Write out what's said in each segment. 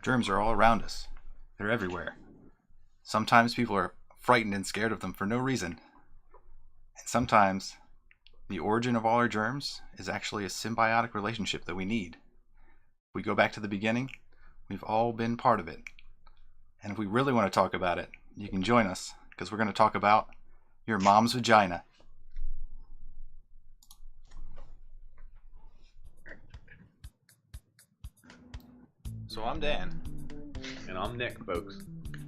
Germs are all around us. They're everywhere. Sometimes people are frightened and scared of them for no reason. And sometimes the origin of all our germs is actually a symbiotic relationship that we need. If we go back to the beginning, we've all been part of it. And if we really want to talk about it, you can join us, because we're going to talk about your mom's vagina. So I'm Dan. And I'm Nick, folks.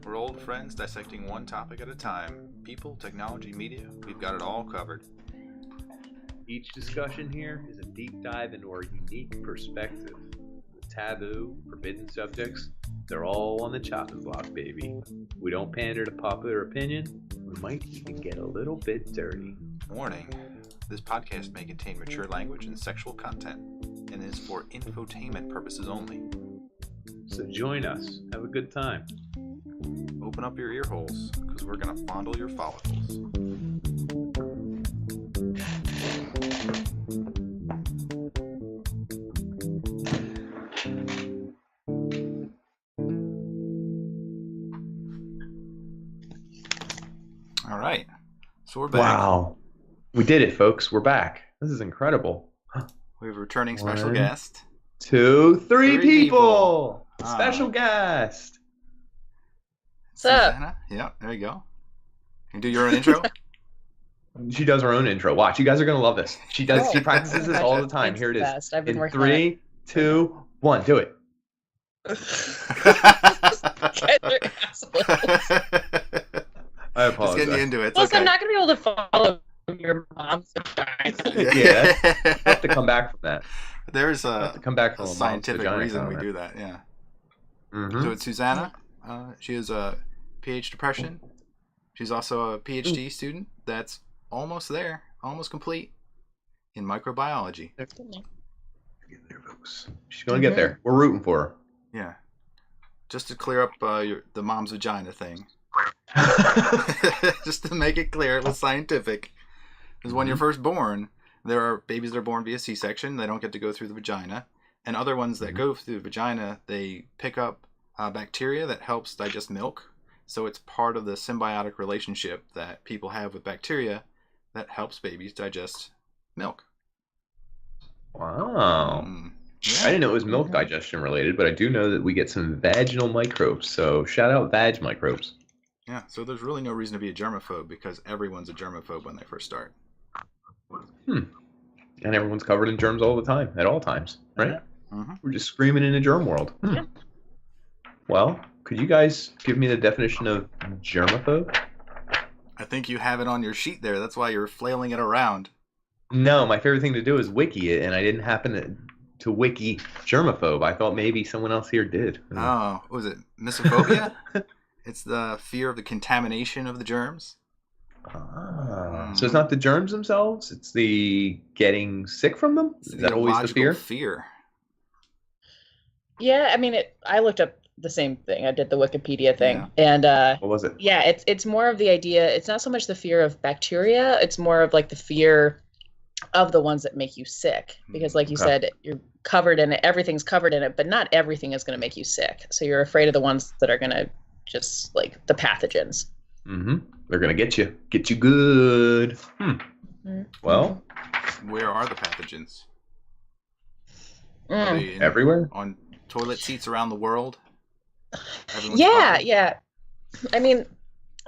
We're old friends dissecting one topic at a time. People, technology, media, we've got it all covered. Each discussion here is a deep dive into our unique perspective. The taboo, forbidden subjects, they're all on the chopping block, baby. We don't pander to popular opinion. We might even get a little bit dirty. Warning, this podcast may contain mature language and sexual content, and is for infotainment purposes only. So join us. Have a good time. Open up your ear holes, because we're going to fondle your follicles. All right, so we're back. Wow. We did it, folks. We're back. This is incredible. We have a returning special guest. 2, 3 Three people. people. Special guest. What's up? Susanna? Yeah, there you go. You do your own intro? She does her own intro. Watch, you guys are gonna love this. She does. Oh. She practices this all the time. It's Here it the is. best. I've been In working on it. 3, 2, 1, do it. Get your assholes. I Just apologize. getting you into it. It's Plus, okay. I'm not going to be able to follow your mom's vagina. Yeah. I have to come back from that. There's I have a to come back from a scientific reason we do that, yeah. So it's Susanna. She has a PhD depression. She's also a PhD student that's almost there, almost complete in microbiology. Get there, folks. She's gonna get there. We're rooting for Yeah. Just to clear up the mom's vagina thing. her. Just to make it clear, it was scientific. Because when you're first born, there are babies that are born via C-section. They don't get to go through the vagina. And other ones that go through the vagina, they pick up bacteria that helps digest milk. So it's part of the symbiotic relationship that people have with bacteria that helps babies digest milk. Wow. I didn't know it was milk digestion related, but I do know that we get some vaginal microbes. So shout out vag microbes. Yeah, so there's really no reason to be a germaphobe because everyone's a germaphobe when they first start. And everyone's covered in germs all the time, at all times, right? Mm-hmm. We're just screaming in a germ world. Yeah. Well, could you guys give me the definition of germaphobe? I think you have it on your sheet there. That's why you're flailing it around. No, my favorite thing to do is wiki it, and I didn't happen to wiki germaphobe. I thought maybe someone else here did. Oh, what was it? Misophobia? It's the fear of the contamination of the germs. So it's not the germs themselves, it's the getting sick from them? Is that always the Ideological fear? Yeah, I mean, I looked up the same thing. I did the Wikipedia thing. And What was it? yeah, it's more of the idea. It's not so much the fear of bacteria. It's more of like the fear of the ones that make you sick. Because like you said, you're covered in it. Everything's covered in it, but not everything is going to make you sick. So you're afraid of the ones that are going to just like the pathogens. They're going to get you good. Well, Where are the pathogens? Are they everywhere? on toilet seats around the world? Yeah. I mean,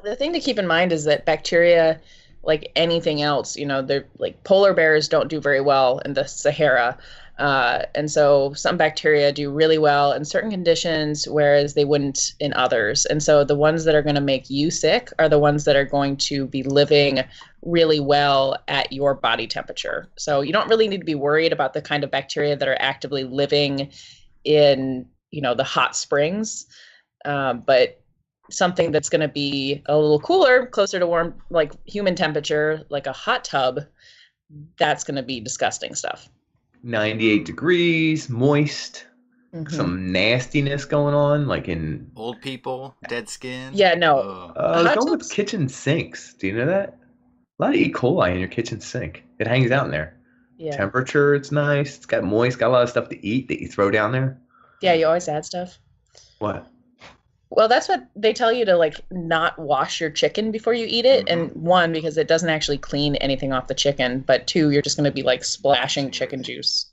the thing to keep in mind is that bacteria, like anything else, they're like polar bears don't do very well in the Sahara. And so some bacteria do really well in certain conditions, whereas they wouldn't in others. And so the ones that are going to make you sick are the ones that are going to be living really well at your body temperature. So you don't really need to be worried about the kind of bacteria that are actively living in, the hot springs. But something that's going to be a little cooler, closer to warm, like human temperature, like a hot tub, that's going to be disgusting stuff. 98 degrees, moist, some nastiness going on, like in old people, dead skin. Yeah, no. Going with kitchen sinks. Do you know that? A lot of E. coli in your kitchen sink. It hangs out in there. Yeah. Temperature, it's nice. It's got moist, got a lot of stuff to eat that you throw down there. Yeah, you always add stuff. What? Well, that's what they tell you to like not wash your chicken before you eat it. And one, because it doesn't actually clean anything off the chicken. But two, you're just going to be like splashing chicken juice.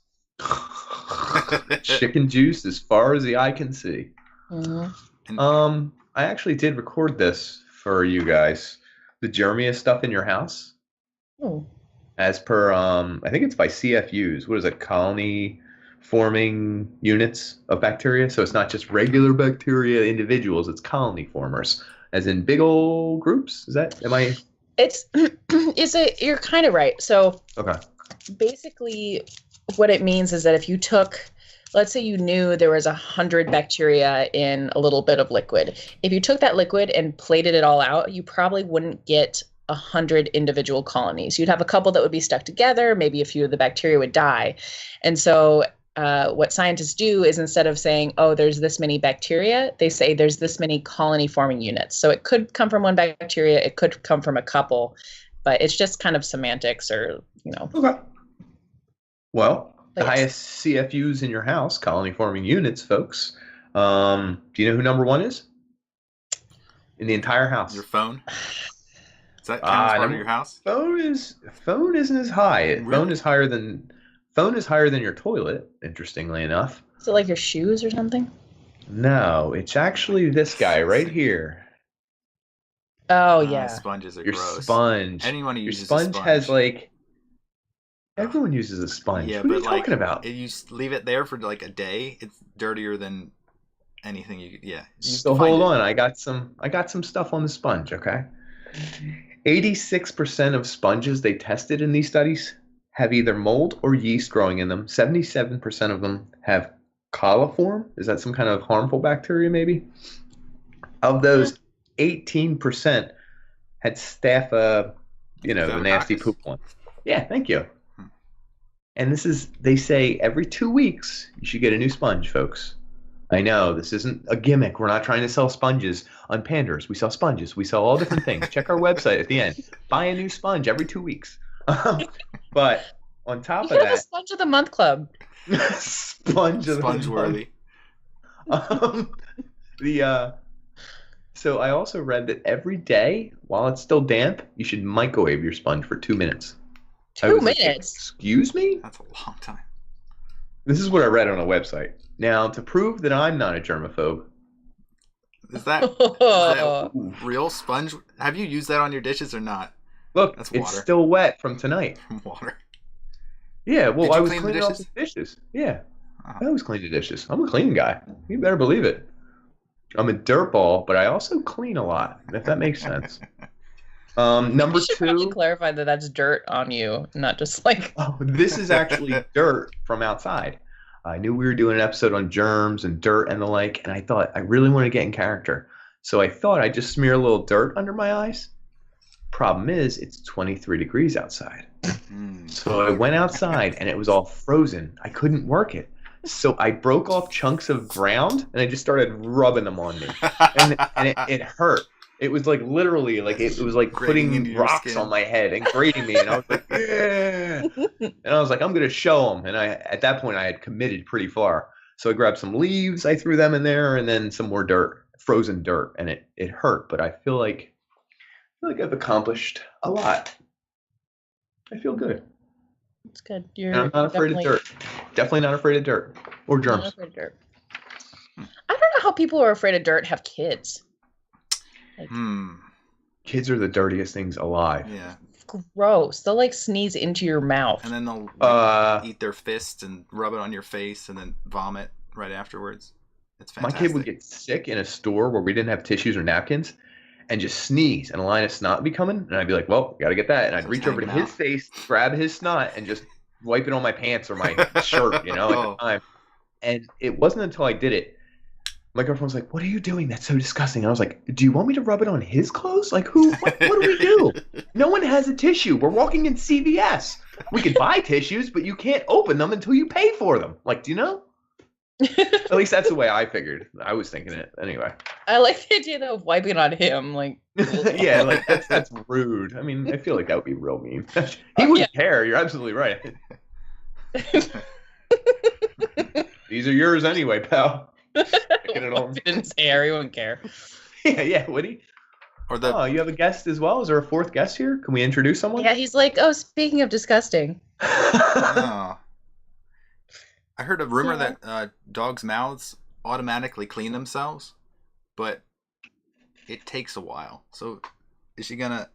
Chicken juice as far as the eye can see. Mm-hmm. I actually did record this for you guys. The germiest stuff in your house. Oh. As per, I think it's by CFUs. What is it? Colony forming units of bacteria. So it's not just regular bacteria individuals. It's colony formers, as in big old groups. Is that? Am I? You're kind of right. So Okay. Basically, what it means is that if you took, let's say you knew there was 100 bacteria in a little bit of liquid. If you took that liquid and plated it all out, you probably wouldn't get 100 individual colonies. You'd have a couple that would be stuck together. Maybe a few of the bacteria would die. And so what scientists do is instead of saying, oh, there's this many bacteria, they say there's this many colony forming units. So it could come from one bacteria. It could come from a couple, but it's just kind of semantics or, you know. Okay. Well, the highest CFUs in your house, colony forming units, folks. Do you know who number one is? In the entire house. Your phone? Does that count as part of your house? Phone isn't as high. Really? Phone is higher than your toilet, interestingly enough. Is it like your shoes or something? No, it's actually this guy right here. Oh yeah. Sponges are your gross. Sponge. Anyone who uses sponge a sponge has like everyone uses a sponge. Yeah, what are you talking about? If you leave it there for like a day, it's dirtier than anything you. Yeah. So hold on, I got some stuff on the sponge. Okay. 86% of sponges they tested in these studies have either mold or yeast growing in them. 77% of them have coliform. Is that some kind of harmful bacteria, maybe? Of those, 18% had the nasty poop one. Yeah, thank you. And they say every 2 weeks you should get a new sponge, folks. I know, this isn't a gimmick. We're not trying to sell sponges on Panders. We sell sponges. We sell all different things. Check our website at the end. Buy a new sponge every 2 weeks. But on top of that... a Sponge of the Month club. Sponge-worthy. So I also read that every day, while it's still damp, you should microwave your sponge for 2 minutes. 2 minutes? Like, excuse me? That's a long time. This is what I read on a website. Now, to prove that I'm not a germaphobe... Is that real sponge? Have you used that on your dishes or not? Look, that's water. It's still wet from tonight. From water? Yeah, well, I was cleaning off the dishes. Yeah, I always clean the dishes. I'm a clean guy. You better believe it. I'm a dirtball, but I also clean a lot, if that makes sense. Number two... probably clarify that that's dirt on you, not just like... Oh, this is actually dirt from outside. I knew we were doing an episode on germs and dirt and the like, and I thought I really want to get in character. So I thought I'd just smear a little dirt under my eyes. Problem is, it's 23 degrees outside. So I went outside, and it was all frozen. I couldn't work it. So I broke off chunks of ground, and I just started rubbing them on me. And it hurt. It was like literally, like it was like putting rocks on my head and grating me. And I was like, yeah. And I was like, I'm going to show them. And at that point, I had committed pretty far. So I grabbed some leaves, I threw them in there, and then some more dirt, frozen dirt. And it hurt, but I feel like I've accomplished a lot. I feel good. It's good. I'm not afraid of dirt. Definitely not afraid of dirt or germs. Not afraid of dirt. I don't know how people who are afraid of dirt have kids. Like, Kids are the dirtiest things alive. Yeah. Gross. They'll like sneeze into your mouth. And then they'll eat their fists and rub it on your face and then vomit right afterwards. It's fantastic. My kid would get sick in a store where we didn't have tissues or napkins and just sneeze and a line of snot would be coming. And I'd be like, well, gotta get that. And I'd reach over to his face, grab his snot, and just wipe it on my pants or my shirt, at the time. And it wasn't until I did it. My girlfriend was like, what are you doing? That's so disgusting. And I was like, do you want me to rub it on his clothes? Like, what do we do? No one has a tissue. We're walking in CVS. We could buy tissues, but you can't open them until you pay for them. Like, do you know? At least that's the way I figured. I was thinking it anyway. I like the idea of wiping on him. Like, yeah, like that's rude. I mean, I feel like that would be real mean. He wouldn't care. You're absolutely right. These are yours anyway, pal. it at home. In his hair, he wouldn't care. Yeah, would he? Or the Oh, you have a guest as well? Is there a fourth guest here? Can we introduce someone? Yeah, he's like, oh, speaking of disgusting. oh. I heard a rumor Yeah. that dogs' mouths automatically clean themselves, but it takes a while. So is she gonna?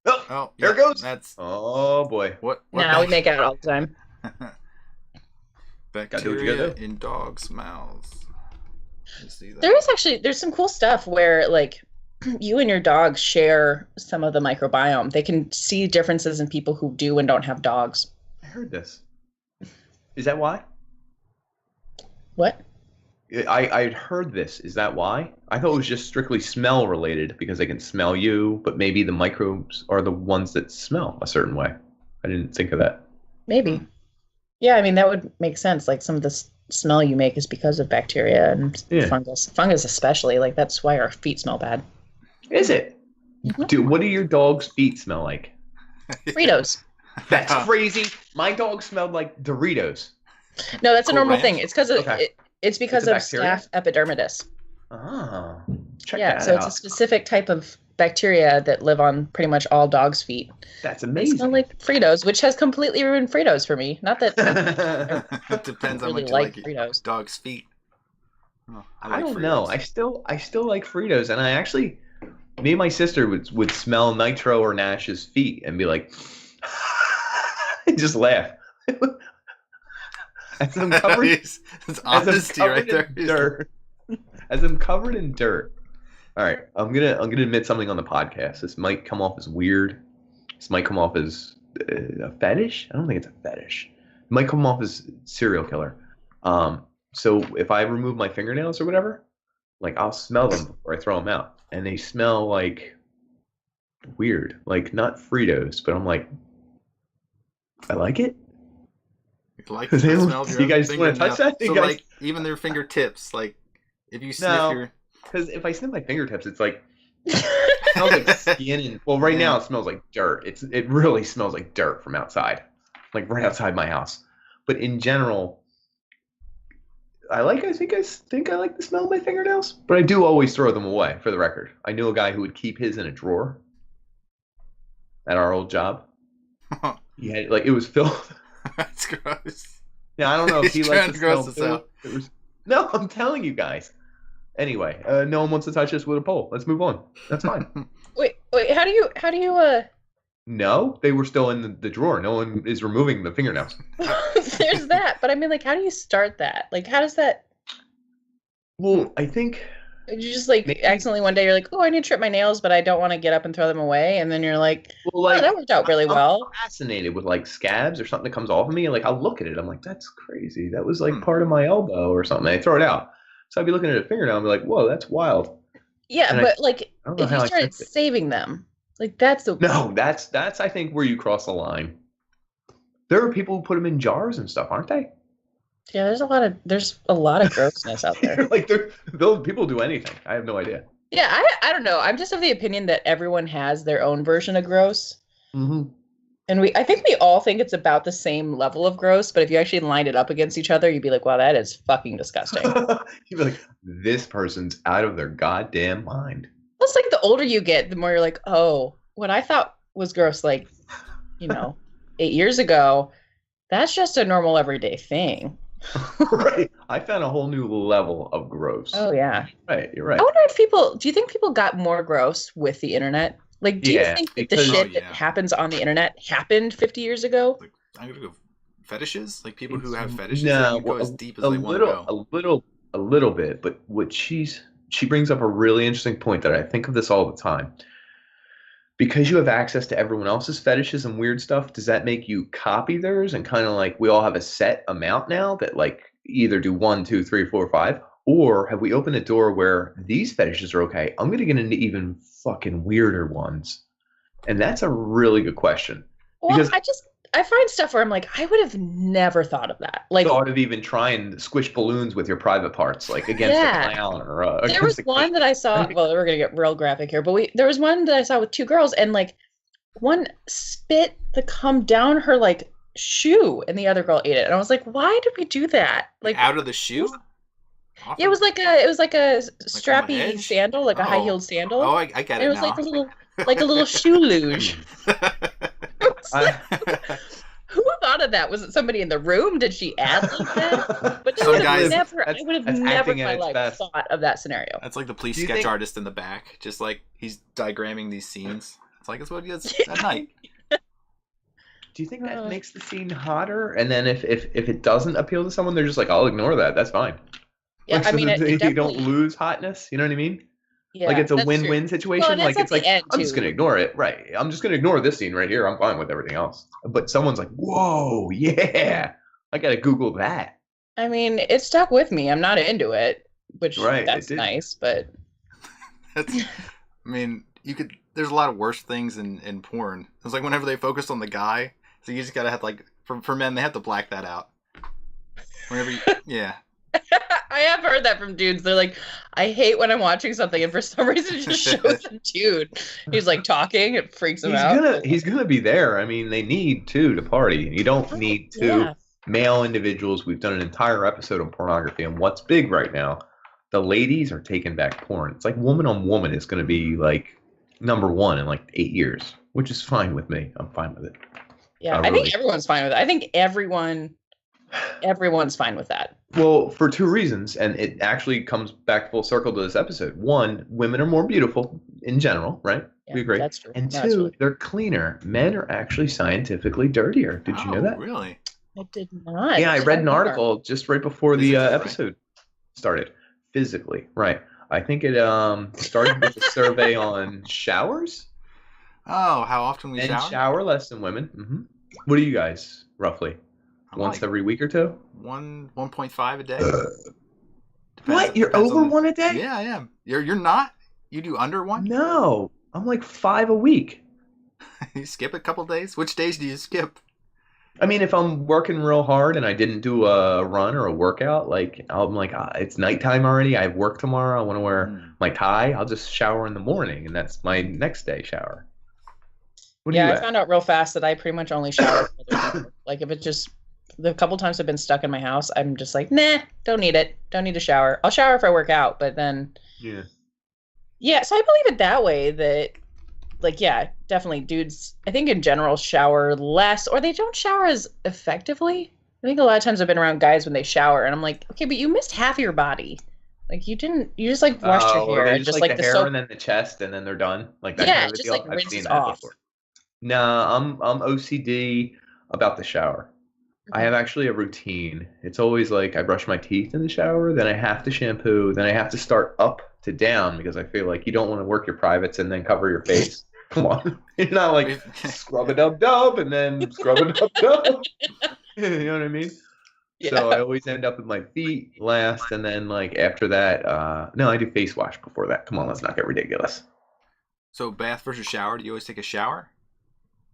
Oh, there it goes. That's Oh boy. what Nah, we make out all the time. bacteria in dogs' mouths. You see that? There's some cool stuff where like you and your dog share some of the microbiome. They can see differences in people who do and don't have dogs. I heard this. Is that why? What? I'd heard this. Is that why? I thought it was just strictly smell related because they can smell you, but maybe the microbes are the ones that smell a certain way. I didn't think of that. Maybe. Yeah, I mean, that would make sense. Like some of the smell you make is because of bacteria and fungus. Fungus especially. Like that's why our feet smell bad. Is it? Mm-hmm. Dude, what do your dog's feet smell like? Fritos. That's crazy. My dog smelled like Doritos. No, that's a normal ranch? thing. It's because of it's because a of bacteria? staph epidermidis. Oh, check Yeah, that so out. it's a specific type of bacteria that live on pretty much all dogs' feet. That's They amazing. smell like Fritos, which has completely ruined Fritos for me. Not that It depends I how really much like you Fritos. like dog's feet. Oh, I like don't know. Fritos. I still like Fritos, and I actually, me and my sister would smell Nitro or Nash's feet and be like, and just laugh. As I'm covered, It's honesty right there. in dirt. As I'm covered in dirt. All right, I'm gonna admit something on the podcast. This might come off as weird. This might come off as a fetish. I don't think it's a fetish. It might come off as serial killer. So if I remove my fingernails or whatever, like I'll smell them before I throw them out, and they smell like weird, like not Fritos, but I'm like, I like it. You like the smell of your You guys own want to touch fingernail. that? So You guys- like even their fingertips, like if you sniff No. your Because if I sniff my fingertips, it's like it smells like skin. And well, right now it smells like dirt. It really smells like dirt from outside, like right outside my house. But in general, I think I like the smell of my fingernails. But I do always throw them away. For the record, I knew a guy who would keep his in a drawer at our old job. He had like it was filled. That's gross. Yeah, I don't know if he He's likes trying the to gross smell us too. out. No, I'm telling you guys. Anyway, no one wants to touch us with a pole. Let's move on. That's fine. Wait, how do you No, they were still in the drawer. No one is removing the fingernails. there's that, but I mean like how do you start that? Like how does that Well, I think you just like Maybe- accidentally one day you're like, oh, I need to trim my nails, but I don't want to get up and throw them away, and then you're like, well, like oh, that worked out really I'm well. fascinated with like scabs or something that comes off of me, and like I'll look at it. I'm like, that's crazy. That was like part of my elbow or something. I throw it out. So I'd be looking at a fingernail and be like, whoa, that's wild. Yeah, And but like I don't know if you how I started fixed it. saving them, like that's the No, that's I think where you cross the line. There are people who put them in jars and stuff, aren't they? yeah. There's a lot of grossness out there. Like those people do anything. I have no idea. Yeah, I don't know. I'm just of the opinion that everyone has their own version of gross. Mm-hmm. And I think we all think it's about the same level of gross, but if you actually lined it up against each other, you'd be like, wow, that is fucking disgusting. You'd be like, this person's out of their goddamn mind. Plus, like, the older you get, the more you're like, oh, what I thought was gross, like, 8 years ago, that's just a normal everyday thing. Right. I found a whole new level of gross. Oh, yeah. Right, you're right. I wonder if do you think people got more gross with the internet? Like, do you Yeah, think that the because- shit that happens on the internet happened 50 years ago? Like, I'm gonna go fetishes, like people who It's- have fetishes. no, they can go well, as deep as they want to go. a little bit, but what she brings up a really interesting point that I think of this all the time. Because you have access to everyone else's fetishes and weird stuff, does that make you copy theirs and kind of like we all have a set amount now that like either do 1, 2, 3, 4, 5, or have we opened a door where these fetishes are okay? I'm gonna get into even fucking weirder ones, and that's a really good question. Well, Because- I find stuff where I'm like, I would have never thought of that. Like, Thought of even trying to squish balloons with your private parts, like against Yeah. a clown or there against was a one that I saw. Well, we're gonna get real graphic here, but there was one that I saw with two girls, and like, one spit the cum down her like shoe, and the other girl ate it, and I was like, why did we do that? Like, Out of the shoe? Often, Yeah, it was like a on the strappy edge? sandal, like a high Oh. heeled sandal. Oh, I get And it it was now. like a little shoe luge. I, Who thought of that? Was it somebody in the room? Did she ad lib that? But Some guys- I that's would have that's never acting in at my its life best. thought of that scenario. That's like the police Do you sketch think- artist in the back, just like he's diagramming these scenes. It's like it's what he does at night. Do you think that makes the scene hotter? And then if it doesn't appeal to someone, they're just like, I'll ignore that. That's fine. Yeah, Like, I so mean, that it you definitely. don't lose hotness. You know what I mean? Yeah, Like it's a that's true. win-win situation. Well, and like that's it's at like the end, I'm just too. gonna ignore it. Right. I'm just gonna ignore this scene right here. I'm fine with everything else. But someone's like, whoa, yeah. I gotta Google that. I mean, it stuck with me. I'm not into it, which Right, it that's did. nice, but That's, I mean, you could. There's a lot of worse things in porn. It's like whenever they focus on the guy, so you just gotta have like for men they have to black that out. Whenever, yeah. I have heard that from dudes. They're like, I hate when I'm watching something and for some reason it just shows a dude. He's like talking, it freaks him out. He's gonna be there. I mean, they need two to party. You don't need two Yeah. male individuals. We've done an entire episode on pornography and what's big right now. The ladies are taking back porn. It's like woman on woman is gonna be like #1 in like 8 years, which is fine with me. I'm fine with it. Yeah, I really. think everyone's fine with it. I think everyone's fine with that. Well, for two reasons, and it actually comes back full circle to this episode. One, women are more beautiful in general, right? Yeah, We agree. that's true. And No, two, it's really- they're cleaner. Men are actually scientifically dirtier. Did you know that? Really? I did not. Yeah, I read an More. article just right before the Physically, right? episode started. Physically, right. I think it started with a survey on showers. Oh, how often we Men shower? shower less than women. What do you guys, roughly? I'm Once like every week or two? 1.5 a day. What? You're depends over on- one a day? Yeah, I am. You're not. You do under one. No. I'm like 5 a week. You skip a couple days. Which days do you skip? I mean, if I'm working real hard and I didn't do a run or a workout, like I'm like, it's nighttime already. I have work tomorrow. I want to wear my tie. I'll just shower in the morning, and that's my next day shower. What do Yeah, you I at? found out real fast that I pretty much only shower. Like if it just the couple times I've been stuck in my house, I'm just like, nah, don't need it. Don't need to shower. I'll shower if I work out, but then Yeah. yeah, so I believe it that way that like yeah, definitely dudes I think in general shower less or they don't shower as effectively. I think a lot of times I've been around guys when they shower and I'm like, okay, but you missed half of your body. Like you just like washed your hair Or they and just like the the hair soap. and then the chest and then they're done. Like that Yeah, kind of it a just, deal. like, I've rinses seen that off. before. No, I'm OCD about the shower. I have actually a routine. It's always like I brush my teeth in the shower, then I have to shampoo, then I have to start up to down because I feel like you don't want to work your privates and then cover your face. Come on. You're not like scrub a dub dub and then scrub a dub dub. You know what I mean? Yeah. So I always end up with my feet last and then like after that, no, I do face wash before that. Come on, let's not get ridiculous. So bath versus shower? Do you always take a shower?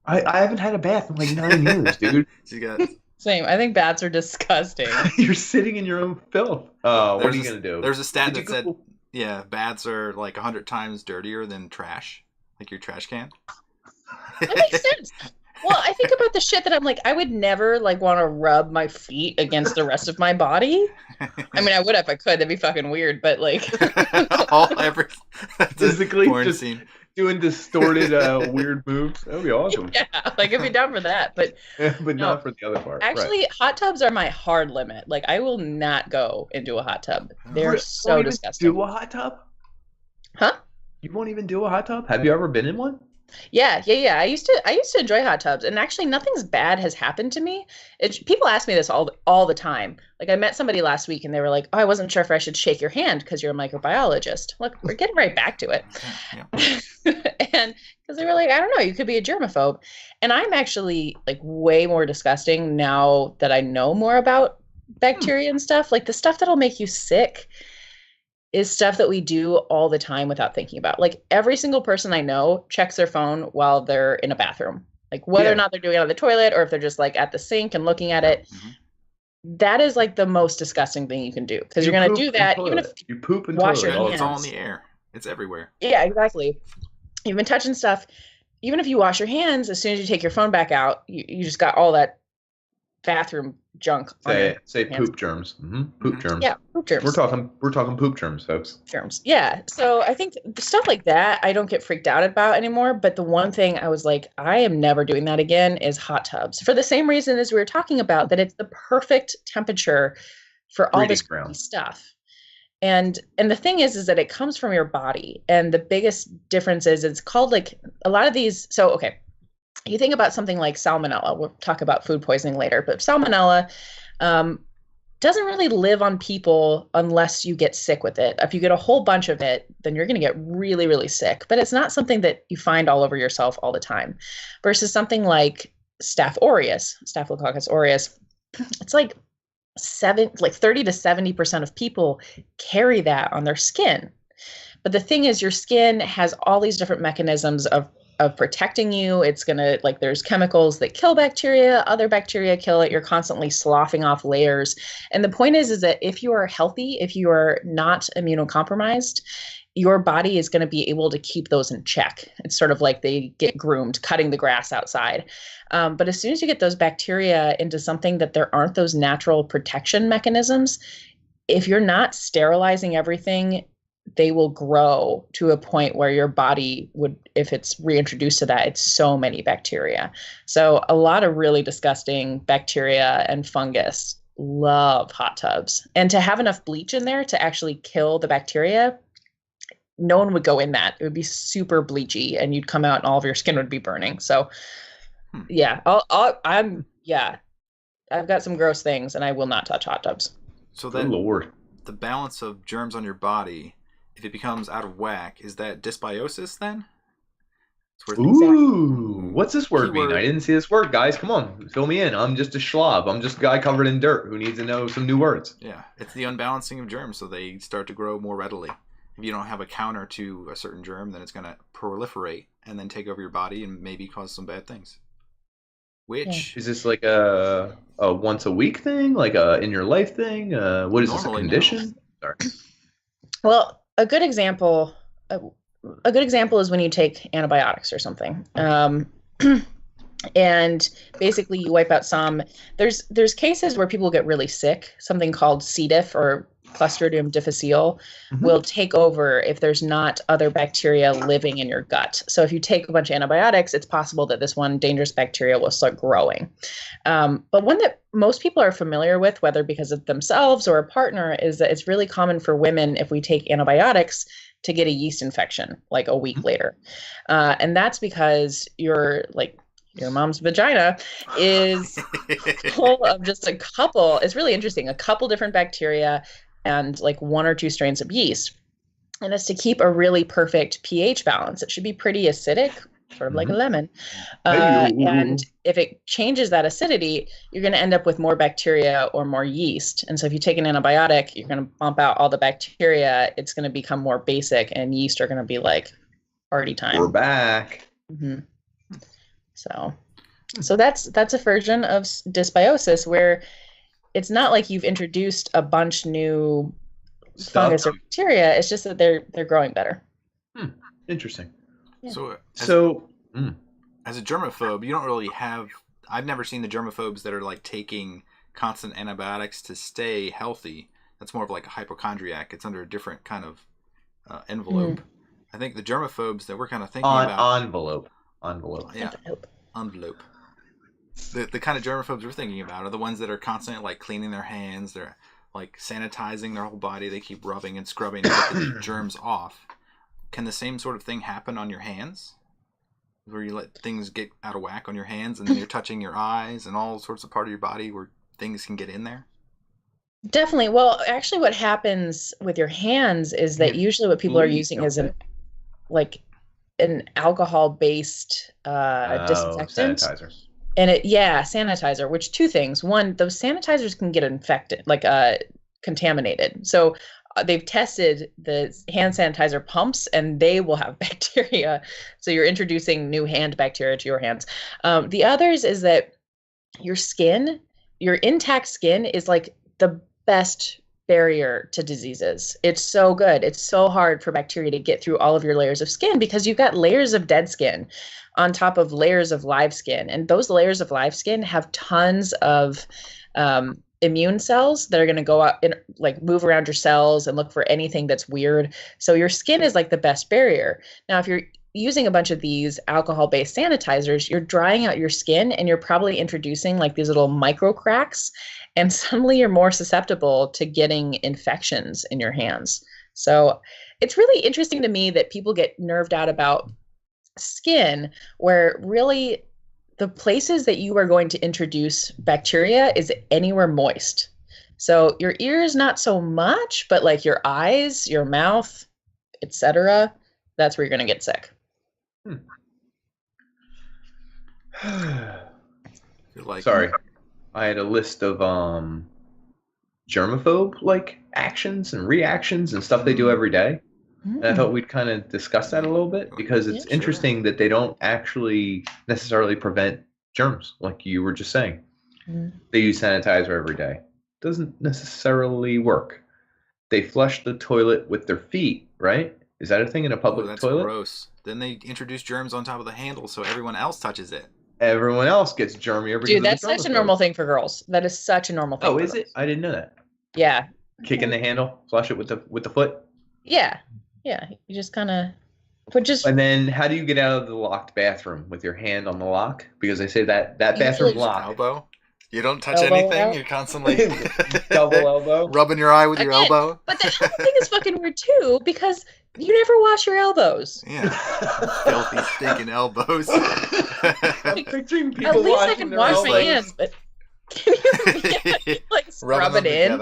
I haven't had a bath in like 9 years, dude. So you got. Same. I think bats are disgusting. You're sitting in your own filth. Oh, what are you There's gonna do? There's a stat Did that you said, Google- yeah, baths are like 100 times dirtier than trash, like your trash can. That makes sense. Well, I think about the shit that I'm like, I would never like want to rub my feet against the rest of my body. I mean, I would if I could. That'd be fucking weird. But like, Physically porn just scene. doing distorted, weird moves. That would be awesome. yeah, like I'd be down for that. But But No. not for the other part. right. actually, hot tubs are my hard limit. Like, I will not go into a hot tub. They're You so won't even disgusting. Do a hot tub? Huh? You won't even do a hot tub? Have you ever been in one? Yeah. I used to enjoy hot tubs, and actually, nothing's bad has happened to me. People ask me this all the time. Like, I met somebody last week, and they were like, "Oh, I wasn't sure if I should shake your hand because you're a microbiologist." Look, we're getting right back to it. Yeah. And because they were like, I don't know, you could be a germaphobe, and I'm actually like way more disgusting now that I know more about bacteria and stuff. Like the stuff that'll make you sick is stuff that we do all the time without thinking about. Like every single person I know checks their phone while they're in a bathroom. Like whether Yeah. or not they're doing it on the toilet or if they're just like at the sink and looking at it. Mhm. That is like the most disgusting thing you can do because You you're going poop to do in that even if toilet. You poop and wash toilet your all Oh, the it's all time. in the air. It's everywhere. yeah, exactly. You've been touching stuff. Even if you wash your hands, as soon as you take your phone back out, you just got all that bathroom junk on your Say hands. poop germs. Poop Mhm. germs. Yeah, poop germs. We're talking poop germs, folks. Germs. Yeah. So I think stuff like that I don't get freaked out about anymore. But the one thing I was like, I am never doing that again is hot tubs. For the same reason as we were talking about, that it's the perfect temperature for all this stuff. And the thing is that it comes from your body. And the biggest difference is it's called like a lot of these. So, okay, you think about something like salmonella. We'll talk about food poisoning later, but salmonella doesn't really live on people unless you get sick with it. If you get a whole bunch of it, then you're going to get really, really sick. But it's not something that you find all over yourself all the time. Versus something like Staph aureus, Staphylococcus aureus. It's like 30 to 70% of people carry that on their skin. But the thing is, your skin has all these different mechanisms of protecting you. It's going to, like, there's chemicals that kill bacteria, other bacteria kill it. You're constantly sloughing off layers. And the point is that if you are healthy, if you are not immunocompromised, your body is going to be able to keep those in check. It's sort of like they get groomed, cutting the grass outside. But as soon as you get those bacteria into something that there aren't those natural protection mechanisms, if you're not sterilizing everything, they will grow to a point where your body would, if it's reintroduced to that, it's so many bacteria. So a lot of really disgusting bacteria and fungus love hot tubs. And to have enough bleach in there to actually kill the bacteria, no one would go in that. It would be super bleachy and you'd come out and all of your skin would be burning. So yeah, I've got some gross things and I will not touch hot tubs. So then the balance of germs on your body, if it becomes out of whack, is that dysbiosis then? Ooh, what's this word mean? I didn't see this word, guys. Come on, fill me in. I'm just a schlob. I'm just a guy covered in dirt who needs to know some new words. Yeah, it's the unbalancing of germs, so they start to grow more readily. If you don't have a counter to a certain germ, then it's going to proliferate and then take over your body and maybe cause some bad things. Which is this like a once a week thing, like a in your life thing? What is this, a condition? No. Sorry. Well, a good example is when you take antibiotics or something. And basically you wipe out some. There's cases where people get really sick. Something called C. diff or Clostridium difficile will take over if there's not other bacteria living in your gut. So if you take a bunch of antibiotics, it's possible that this one dangerous bacteria will start growing. But one that most people are familiar with, whether because of themselves or a partner, is that it's really common for women, if we take antibiotics, to get a yeast infection like a week later. And that's because your mom's vagina is full of just a couple, it's really interesting, a couple different bacteria and like one or two strains of yeast. And it's to keep a really perfect pH balance. It should be pretty acidic, sort of like a lemon. And if it changes that acidity, you're going to end up with more bacteria or more yeast. And so if you take an antibiotic, you're going to bump out all the bacteria. It's going to become more basic and yeast are going to be like party time. We're back. So that's a version of dysbiosis where it's not like you've introduced a bunch new fungus or bacteria. It's just that they're growing better. Interesting. Yeah. So as a germaphobe, you don't really have. I've never seen the germaphobes that are like taking constant antibiotics to stay healthy. That's more of like a hypochondriac. It's under a different kind of envelope. I think the germaphobes that we're kind of thinking about envelope. Yeah, envelope. The kind of germaphobes we're thinking about are the ones that are constantly like cleaning their hands. They're like sanitizing their whole body. They keep rubbing and scrubbing to get the germs off. Can the same sort of thing happen on your hands? Where you let things get out of whack on your hands and then you're touching your eyes and all sorts of part of your body where things can get in there? Definitely. Well, actually what happens with your hands is that usually what people are using is an alcohol-based disinfectant. Sanitizer. And sanitizer, which two things. One, those sanitizers can get infected, contaminated. So they've tested the hand sanitizer pumps and they will have bacteria. So you're introducing new hand bacteria to your hands. The others is that your skin, your intact skin is like the best barrier to diseases. It's so good. It's so hard for bacteria to get through all of your layers of skin because you've got layers of dead skin on top of layers of live skin. And those layers of live skin have tons of immune cells that are going to go out and like move around your cells and look for anything that's weird. So your skin is like the best barrier. Now, if you're using a bunch of these alcohol-based sanitizers, you're drying out your skin and you're probably introducing like these little micro cracks, and suddenly you're more susceptible to getting infections in your hands. So it's really interesting to me that people get nerved out about skin, where really the places that you are going to introduce bacteria is anywhere moist. So your ears, not so much, but like your eyes, your mouth, etc., that's where you're going to get sick. Sorry, I had a list of germaphobe like actions and reactions and stuff they do every day. And I thought we'd kind of discuss that a little bit, because it's interesting that they don't actually necessarily prevent germs, like you were just saying. They use sanitizer every day. Doesn't necessarily work. They flush the toilet with their feet, right? Is that a thing in a public toilet? That's gross. Then they introduce germs on top of the handle so everyone else touches it. Everyone else gets germier. Dude, that's such a normal thing for girls. That is such a normal thing. Oh, is it? I didn't know that. Yeah. Kicking the handle, flush it with the foot. Yeah. Yeah. You just kind of put just. And then, how do you get out of the locked bathroom with your hand on the lock? Because they say that bathroom lock. Elbow. You don't touch anything. Out. You're constantly double elbow, rubbing your eye with your elbow. But the elbow thing is fucking weird too, because you never wash your elbows. Yeah, filthy, stinking elbows. I'm picturing people at least I can wash elbows. My hands, but can you like scrub it in?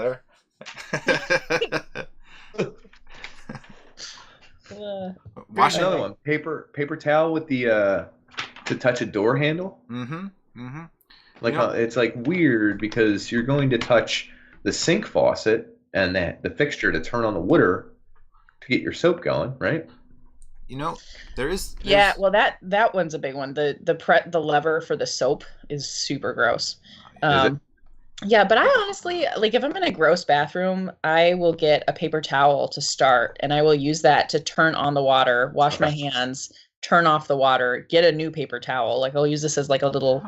Wash another one. Paper towel with the to touch a door handle. Like it's like weird, because you're going to touch the sink faucet and the fixture to turn on the water to get your soap going, right? You know, there's yeah. Well, that one's a big one. The lever for the soap is super gross. Yeah, but I honestly, like, if I'm in a gross bathroom, I will get a paper towel to start, and I will use that to turn on the water, wash my hands, turn off the water, get a new paper towel. Like, I'll use this as like a little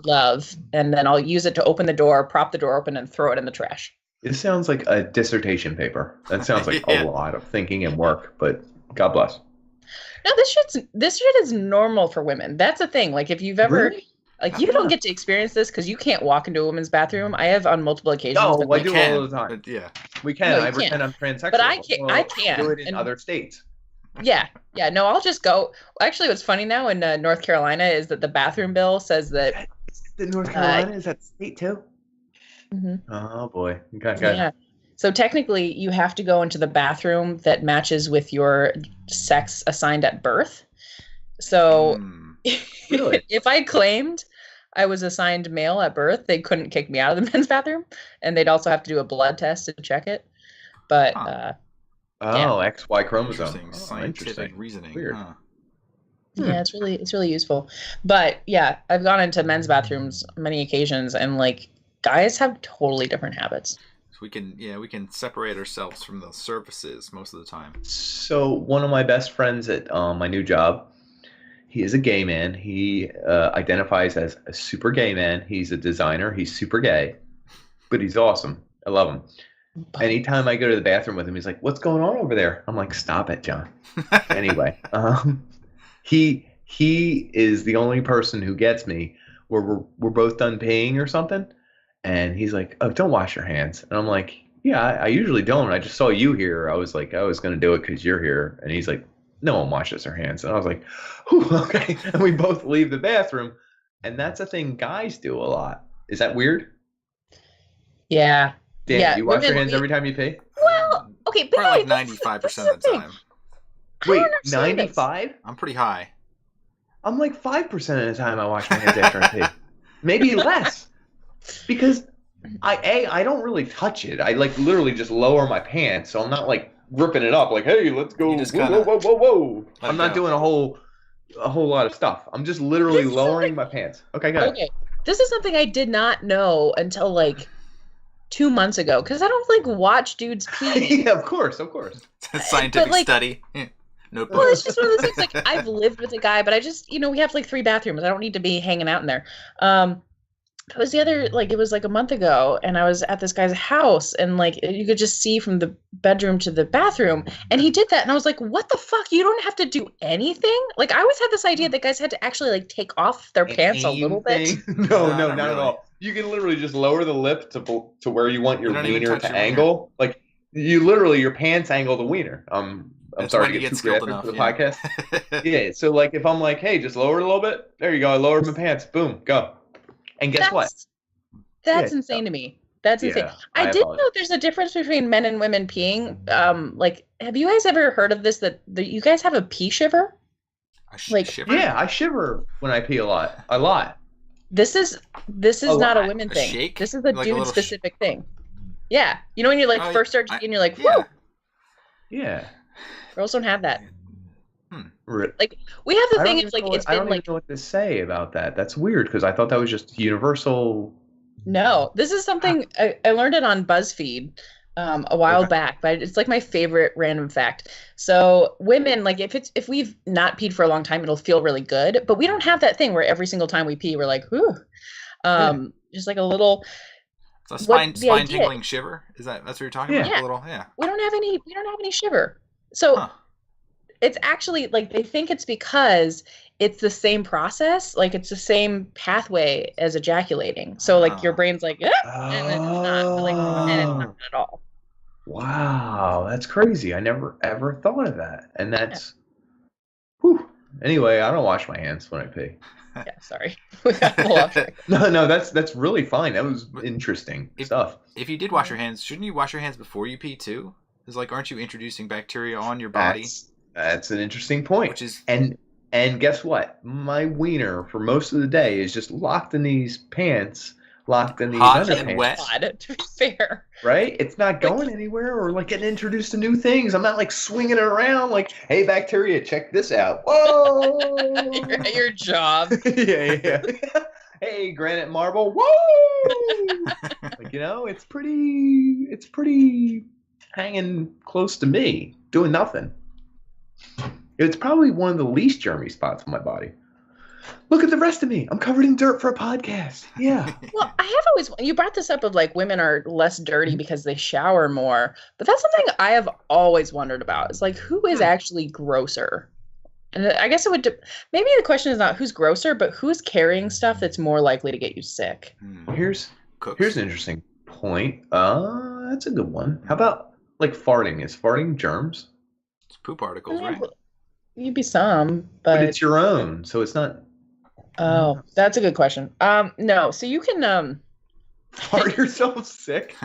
glove, and then I'll use it to open the door, prop the door open, and throw it in the trash. It sounds like a dissertation paper. That sounds like a lot of thinking and work, but God bless. No, this shit is normal for women. That's the thing. Like, if you've ever... Really? Like, you don't get to experience this because you can't walk into a woman's bathroom. I have on multiple occasions. No, I do all the time. Yeah, we can. I pretend I'm transsexual. But I can't. I can do it in other states. Yeah. No, I'll just go. Actually, what's funny now in North Carolina is that the bathroom bill says that. North Carolina is that state too? Oh boy. Okay. Yeah. So technically, you have to go into the bathroom that matches with your sex assigned at birth. So, really? If I claimed I was assigned male at birth, they couldn't kick me out of the men's bathroom, and they'd also have to do a blood test to check it. But XY chromosome. Interesting reasoning. Weird. Yeah, it's really useful. But yeah, I've gone into men's bathrooms many occasions, and like, guys have totally different habits. So we can separate ourselves from those surfaces most of the time. So one of my best friends at my new job, he is a gay man. He identifies as a super gay man. He's a designer. He's super gay, but he's awesome. I love him. Anytime I go to the bathroom with him, he's like, "What's going on over there?" I'm like, "Stop it, John." Anyway, he is the only person who gets me where we're both done peeing or something, and he's like, "Oh, don't wash your hands." And I'm like, "Yeah, I usually don't. I just saw you here. I was like, I was gonna do it because you're here." And he's like, "No one washes their hands." And I was like, "Whew, okay." And we both leave the bathroom. And that's a thing guys do a lot. Is that weird? Yeah. Dan, yeah, you wash your hands every time you pee? Well, okay, but probably like 95% of the time. Wait, 95? I'm pretty high. I'm like 5% of the time I wash my hands after I pee. Maybe less. Because I don't really touch it. I like literally just lower my pants, so I'm not like ripping it up like, "Hey, let's go." Whoa. I'm not doing a whole lot of stuff. I'm just literally lowering my pants. Okay, go ahead. Okay. This is something I did not know until like 2 months ago, because I don't like watch dudes pee. Yeah, of course. It's a scientific study. No. Well, it's just one of those things. Like, I've lived with a guy, but I just, we have like 3 bathrooms. I don't need to be hanging out in there. But it was it was like a month ago, and I was at this guy's house, and like you could just see from the bedroom to the bathroom, and he did that, and I was like, what the fuck? You don't have to do anything? Like, I always had this idea that guys had to actually like take off their pants a little bit. No, No, not not at really. all. You can literally just lower the lip to where you want your You don't even wiener touch to your wiener. angle. Like your pants angle the wiener. I'm That's sorry when to you get get too skilled graphic for the enough. podcast. Yeah, so like if I'm like, hey, just lower it a little bit. There you go. I lowered my pants. Boom, go. And guess what? That's Yeah, insane to me. That's insane. Yeah, I I did apologize. know there's a difference between men and women peeing. Like, have you guys ever heard of this? That you guys have a pee shiver? Like, shiver? Yeah, I shiver when I pee a lot. A lot. This is A not a lot. women A thing. shake? This is a Like a dude little specific thing. Yeah, you know when you like Oh, first start to pee and you're like, yeah. whoa. Yeah. Girls don't have that. Re- Like, we have the I thing. don't It's even like know it's what- I been don't like even know what to say about that. That's weird because I thought that was just universal. no. This is something I learned it on BuzzFeed a while Okay. back, but it's like my favorite random fact. So women, like if we've not peed for a long time, it'll feel really good. But we don't have that thing where every single time we pee, we're like, whew. Just like a little. It's a What the spine idea- tingling shiver. That's what you're talking Yeah. about? Yeah. A little, yeah. We don't have any shiver. So Huh. it's actually like they think it's because it's the same process, like it's the same pathway as ejaculating. So like your Oh. brain's like, and then it's not, but, like, and it's not at all. Wow, that's crazy. I never ever thought of that. And that's whew. Anyway, I don't wash my hands when I pee. Yeah, sorry. We got a little off track. No, that's really fine. That was interesting If- stuff. If you did wash your hands, shouldn't you wash your hands before you pee too? Because like, aren't you introducing bacteria on your body? That's an interesting point. Which is And guess what? My wiener for most of the day is just locked in these pants, locked in these Hot and underpants. wet. Odd, to be fair. Right? It's not going anywhere or like getting introduced to new things. I'm not like swinging it around like, hey, bacteria, check this out. Whoa! You're at your job. yeah. Hey, granite marble. Whoa! Like, it's pretty hanging close to me, doing nothing. It's probably one of the least germy spots on my body. Look at the rest of me. I'm covered in dirt for a podcast. Yeah. Well, I have always, you brought this up of like women are less dirty because they shower more, but that's something I have always wondered about. It's like, who is actually grosser? And I guess it would, maybe the question is not who's grosser, but who's carrying stuff that's more likely to get you sick. Here's Cooks. an interesting point. That's a good one. How about like farting? Is farting germs? It's poop particles, right? You'd be some, But but it's your own, so it's not oh, that's a good question. No, so you can fart yourself sick.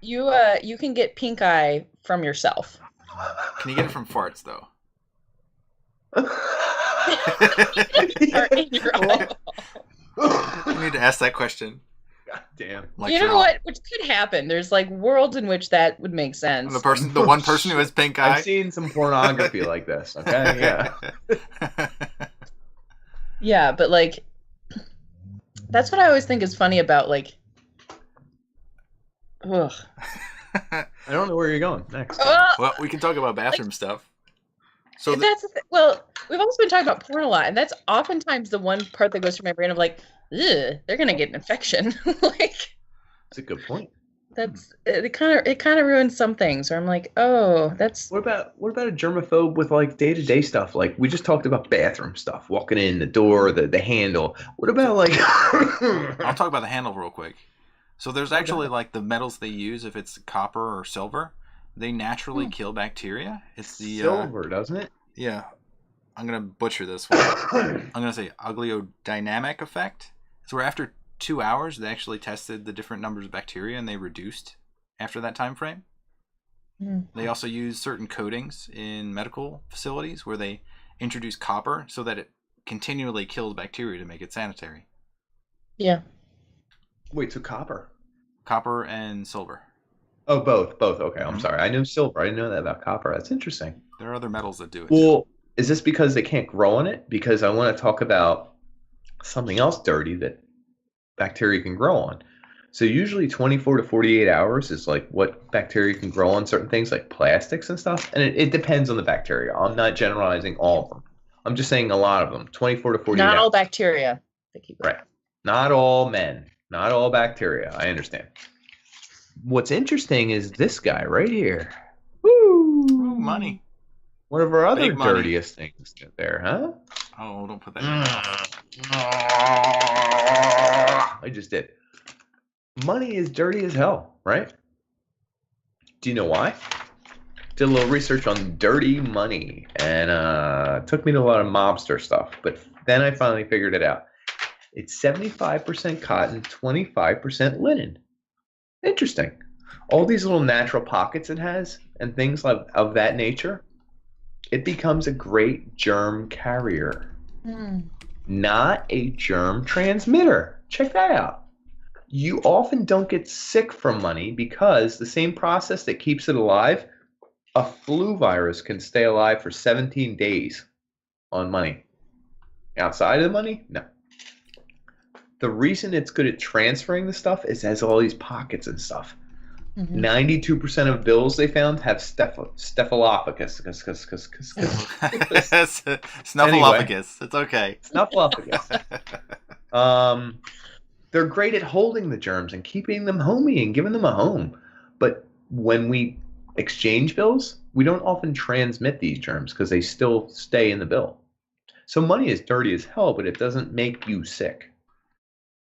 you can get pink eye from yourself. Can you get it from farts though? Or in your eye. You need to ask that question. God damn. Like You know what? Which could happen. There's like worlds in which that would make sense. the one person who has pink eye. I've seen some pornography like this. Okay, yeah. Yeah, but like that's what I always think is funny about like ugh. I don't know where you're going next. Well, we can talk about bathroom stuff. So That's well, we've also been talking about porn a lot, and that's oftentimes the one part that goes through my brain of like, ugh, they're gonna get an infection. Like That's a good point. that's it kind of ruins some things where I'm like, oh, that's What about a germaphobe with like day-to-day stuff? Like we just talked about bathroom stuff, walking in the door, the handle. What about like I'll talk about the handle real quick. So there's actually like the metals they use, if it's copper or silver, they naturally kill bacteria. It's the silver, doesn't it? Yeah, I'm gonna butcher this one. I'm gonna say oleodynamic effect. So where after 2 hours they actually tested the different numbers of bacteria and they reduced after that time frame. They also use certain coatings in medical facilities where they introduce copper so that it continually kills bacteria to make it sanitary. yeah. Wait, so copper? Copper and silver. Oh, both. Okay, I'm sorry. I knew silver. I didn't know that about copper. That's interesting. There are other metals that do it. too. Well, is this because they can't grow on it? Because I want to talk about something else dirty that bacteria can grow on. So usually 24 to 48 hours is like what bacteria can grow on certain things like plastics and stuff. And it depends on the bacteria. I'm not generalizing all of them. I'm just saying a lot of them. 24 to 48 Not hours. all bacteria. They keep Right. Not all men, not all bacteria. I understand. What's interesting is this guy right here. Woo! Ooh, money. One of our other Big money. dirtiest things there, huh? Oh, don't put that in your mouth. I just did. Money is dirty as hell, right? Do you know why? Did a little research on dirty money, and it took me to a lot of mobster stuff, but then I finally figured it out. It's 75% cotton, 25% linen. Interesting. All these little natural pockets it has and things of that nature, it becomes a great germ carrier, not a germ transmitter. Check that out. You often don't get sick from money because the same process that keeps it alive, a flu virus can stay alive for 17 days on money. Outside of the money, no. The reason it's good at transferring the stuff is it has all these pockets and stuff. 92% of bills they found have staphylococcus. Snuffleupagus. It's okay. Snuffleupagus. They're great at holding the germs and keeping them homey and giving them a home. But when we exchange bills, we don't often transmit these germs because they still stay in the bill. So money is dirty as hell, but it doesn't make you sick.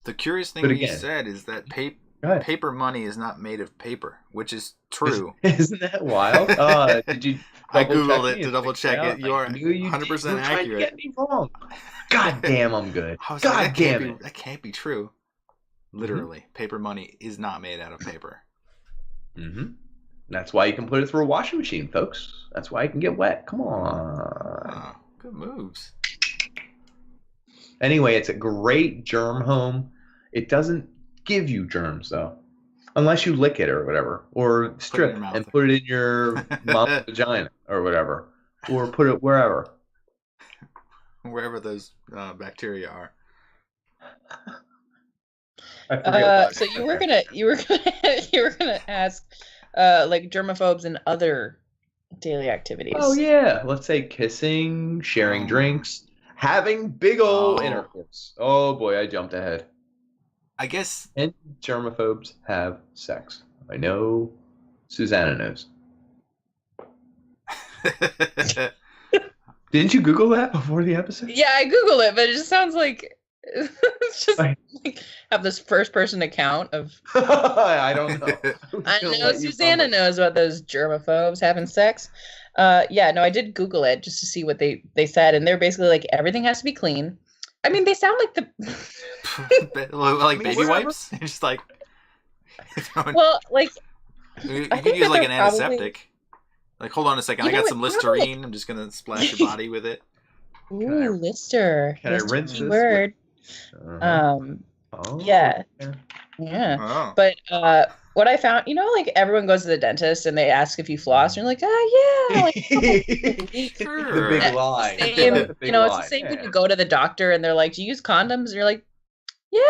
The curious thing you said is that paper money is not made of paper, which is true. Isn't that wild? Did you? I googled it to double check it. You are 100% accurate. You get me wrong. God damn, I'm good. God damn it. That can't be true. Literally, paper money is not made out of paper. That's why you can put it through a washing machine, folks. That's why it can get wet. Come on. Good moves. Anyway, it's a great germ home. It doesn't give you germs, though, unless you lick it or whatever, or strip and put it in your mom's vagina or whatever, or put it wherever. Wherever those bacteria are. So you were gonna ask like germophobes and other daily activities. Oh yeah, let's say kissing, sharing drinks, having big old intercourse. Oh boy, I jumped ahead. I guess. And germophobes have sex. I know Susanna knows. Didn't you Google that before the episode? Yeah, I Googled it, but it just sounds like it's just like have this first person account of I don't know. I know Susanna knows about those germophobes having sex. Yeah, no, I did Google it just to see what they said, and they're basically like everything has to be clean. I mean, they sound like the like baby wipes. It's just like well, like you could use like an antiseptic. Like, hold on a second, I got some Listerine. I'm just gonna splash your body with it. Ooh, Lister. Can I rinse this? Word. Yeah. Yeah. Oh. But what I found, like everyone goes to the dentist and they ask if you floss, and you're like, oh yeah, like Sure. The big lie. It's the same when you go to the doctor and they're like, do you use condoms? And you're like, yeah,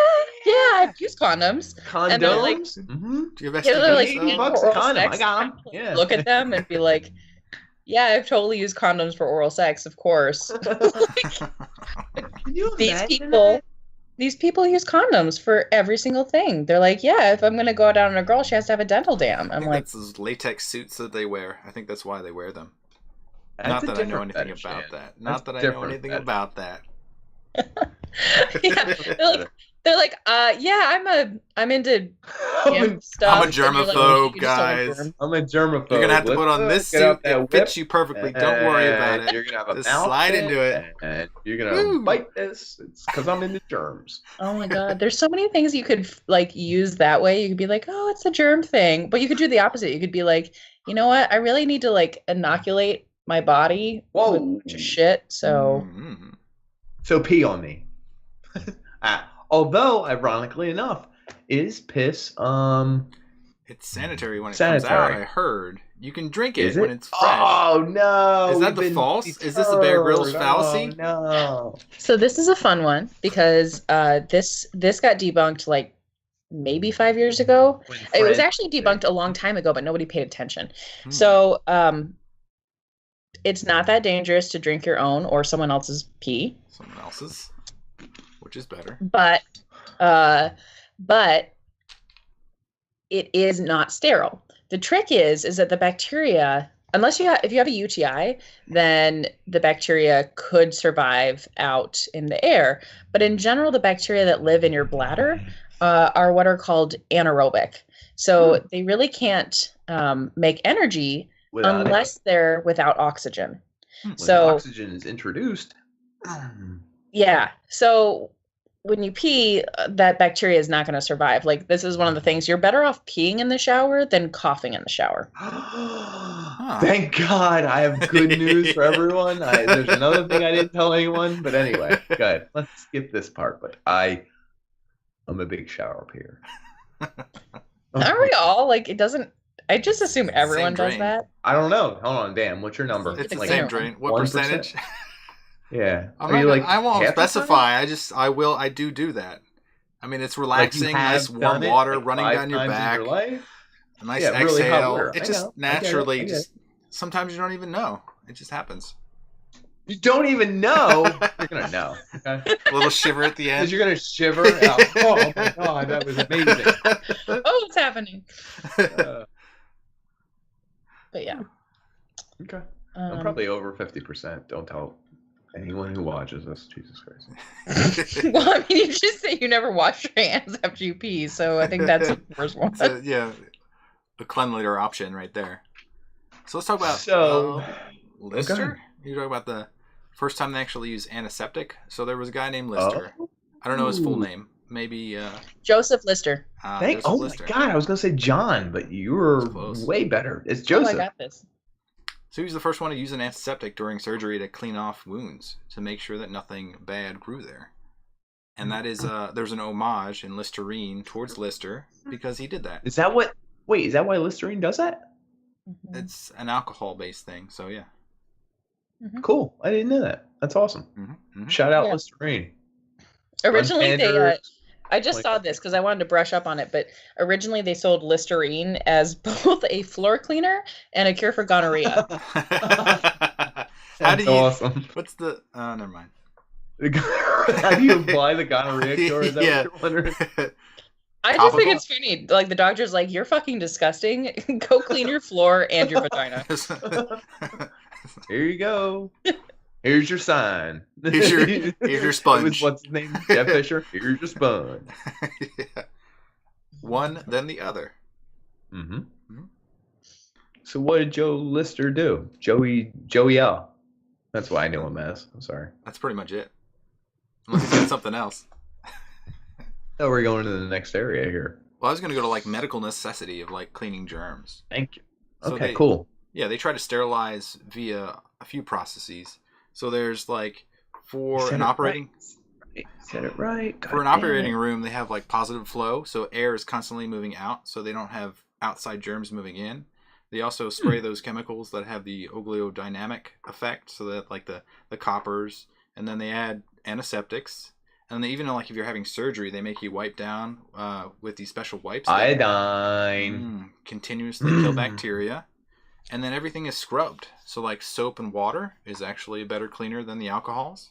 I've used condoms. Condoms? And they're like, Do you have they're like, $80 a condom. I got them. Yeah. Look at them and be like, yeah, I've totally used condoms for oral sex, of course. Can you imagine These people use condoms for every single thing. They're like, yeah, if I'm going to go down on a girl, she has to have a dental dam. I'm like, that's those latex suits that they wear. I think that's why they wear them. Not that I know anything about that. Not that I know anything about that. Yeah, they're like, yeah, I'm into stuff. I'm a germaphobe, guys. I'm a germaphobe. You're gonna have to put on this suit. It fits you perfectly. Don't worry about it. You're gonna have a just slide into it, and you're gonna bite this. It's because I'm into germs. Oh my god, there's so many things you could like use that way. You could be like, oh, it's a germ thing, but you could do the opposite. You could be like, you know what? I really need to like inoculate my body with shit. So, so pee on me. Although, ironically enough, is piss it's sanitary when it comes out, I heard. You can drink it when it's fresh. Oh no. Is that the false? Is this the Bear Grylls fallacy? Oh, no. So this is a fun one because this got debunked like maybe 5 years ago. It was actually debunked a long time ago, but nobody paid attention. So it's not that dangerous to drink your own or someone else's pee. Someone else's, which is better. But But it is not sterile. The trick is that the bacteria, if you have a UTI, then the bacteria could survive out in the air. But in general, the bacteria that live in your bladder are what are called anaerobic. So they really can't make energy unless they're without oxygen. When oxygen is introduced. Yeah. So when you pee, that bacteria is not going to survive. Like, this is one of the things, you're better off peeing in the shower than coughing in the shower. Thank God. I have good news for everyone. There's another thing I didn't tell anyone, but anyway, good. Let's skip this part. But I'm a big shower peer. Aren't we all? Like, it doesn't, I just assume everyone does that. I don't know. Hold on, Dan. What's your number? It's the same drain. What 1%? Percentage? Yeah. I won't specify. I do that. I mean, it's relaxing, nice warm water running down your back. A nice exhale. Really it just naturally, sometimes you don't even know. It just happens. You don't even know. You're going to know. Okay? A little shiver at the end. Because you're going to shiver. Oh my God, that was amazing. Oh, it's happening. But yeah. Okay. I'm probably over 50%. Don't tell anyone who watches this. Jesus Christ. Well, I mean, you just say you never wash your hands after you pee, so I think that's the first one. So, yeah, a cleanlier option right there. So let's talk about Lister. Okay. You talk about the first time they actually used antiseptic. So there was a guy named Lister. I don't know his full name. Maybe Joseph Lister. Joseph Lister. My God, I was gonna say John, but you were way better. It's Joseph. I got this. So he was the first one to use an antiseptic during surgery to clean off wounds to make sure that nothing bad grew there. And that is there's an homage in Listerine towards Lister because he did that. Is that why Listerine does that? It's an alcohol-based thing, so yeah. Cool. I didn't know that. That's awesome. Shout out Listerine. Originally, I just saw this because I wanted to brush up on it, but originally they sold Listerine as both a floor cleaner and a cure for gonorrhea. How do you? Awesome. What's the? Never mind. How do you apply the gonorrhea cure? Is that what you're wondering? I just think it's funny. Like, the doctor's like, "You're fucking disgusting. Go clean your floor and your vagina." Here you go. Here's your sign. Here's your sponge. What's his name? Jeff Fisher. Here's your sponge. Yeah. One, then the other. So what did Joe Lister do? Joey L. That's why I knew him as. I'm sorry. That's pretty much it. Unless he's got something else. Oh, we're going to the next area here. Well, I was going to go to like medical necessity of like cleaning germs. Thank you. Okay, cool. Yeah, they try to sterilize via a few processes. So there's like for an operating said it right. For an operating room, they have like positive flow, so air is constantly moving out, so they don't have outside germs moving in. They also spray those chemicals that have the oleodynamic effect, so that like the coppers, and then they add antiseptics, and they even like if you're having surgery, they make you wipe down with these special wipes. Iodine continuously kill bacteria. And then everything is scrubbed. So like soap and water is actually a better cleaner than the alcohols.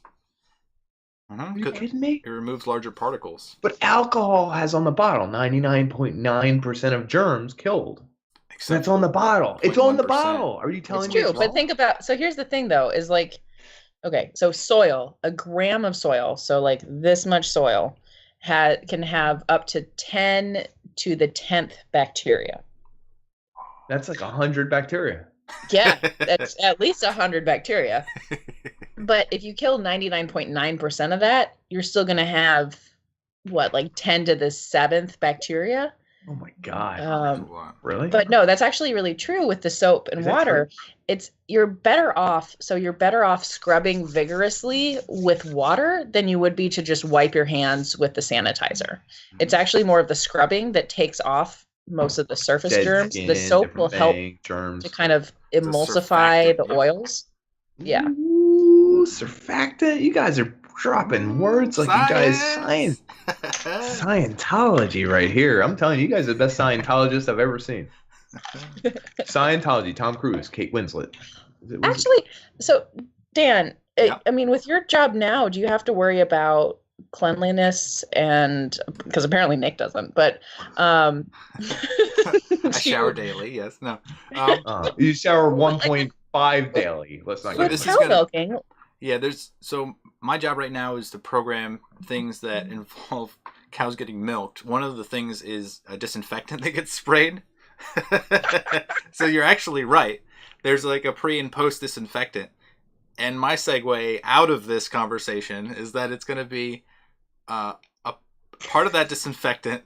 Are you kidding me? It removes larger particles. But alcohol has on the bottle 99.9% of germs killed. That's on the bottle. It's on the bottle. Are you telling me? It's true. But think about, so here's the thing though, is like, okay, so soil, a gram of soil, so like this much soil can have up to 10 to the 10th bacteria. That's like 100 bacteria. Yeah, that's at least 100 bacteria. But if you kill 99.9% of that, you're still going to have, what, like 10 to the 7th bacteria? Oh my God. Really? But no, that's actually really true with the soap and water. You're better off scrubbing vigorously with water than you would be to just wipe your hands with the sanitizer. It's actually more of the scrubbing that takes off most of the surface germs. The soap will help to kind of emulsify the oils. Yeah. Ooh, surfactant. You guys are dropping words like you guys Scientology right here. I'm telling you, you guys are the best Scientologists I've ever seen. Scientology, Tom Cruise, Kate Winslet. Actually, so Dan, I mean, with your job now, do you have to worry about cleanliness, and because apparently Nick doesn't, but I shower daily. Yes. No. You shower 1.5 daily. Let's not So get with this cow is gonna- milking. Yeah. So my job right now is to program things that involve cows getting milked. One of the things is a disinfectant that gets sprayed. So you're actually right. There's like a pre and post disinfectant. And my segue out of this conversation is that it's going to be a part of that disinfectant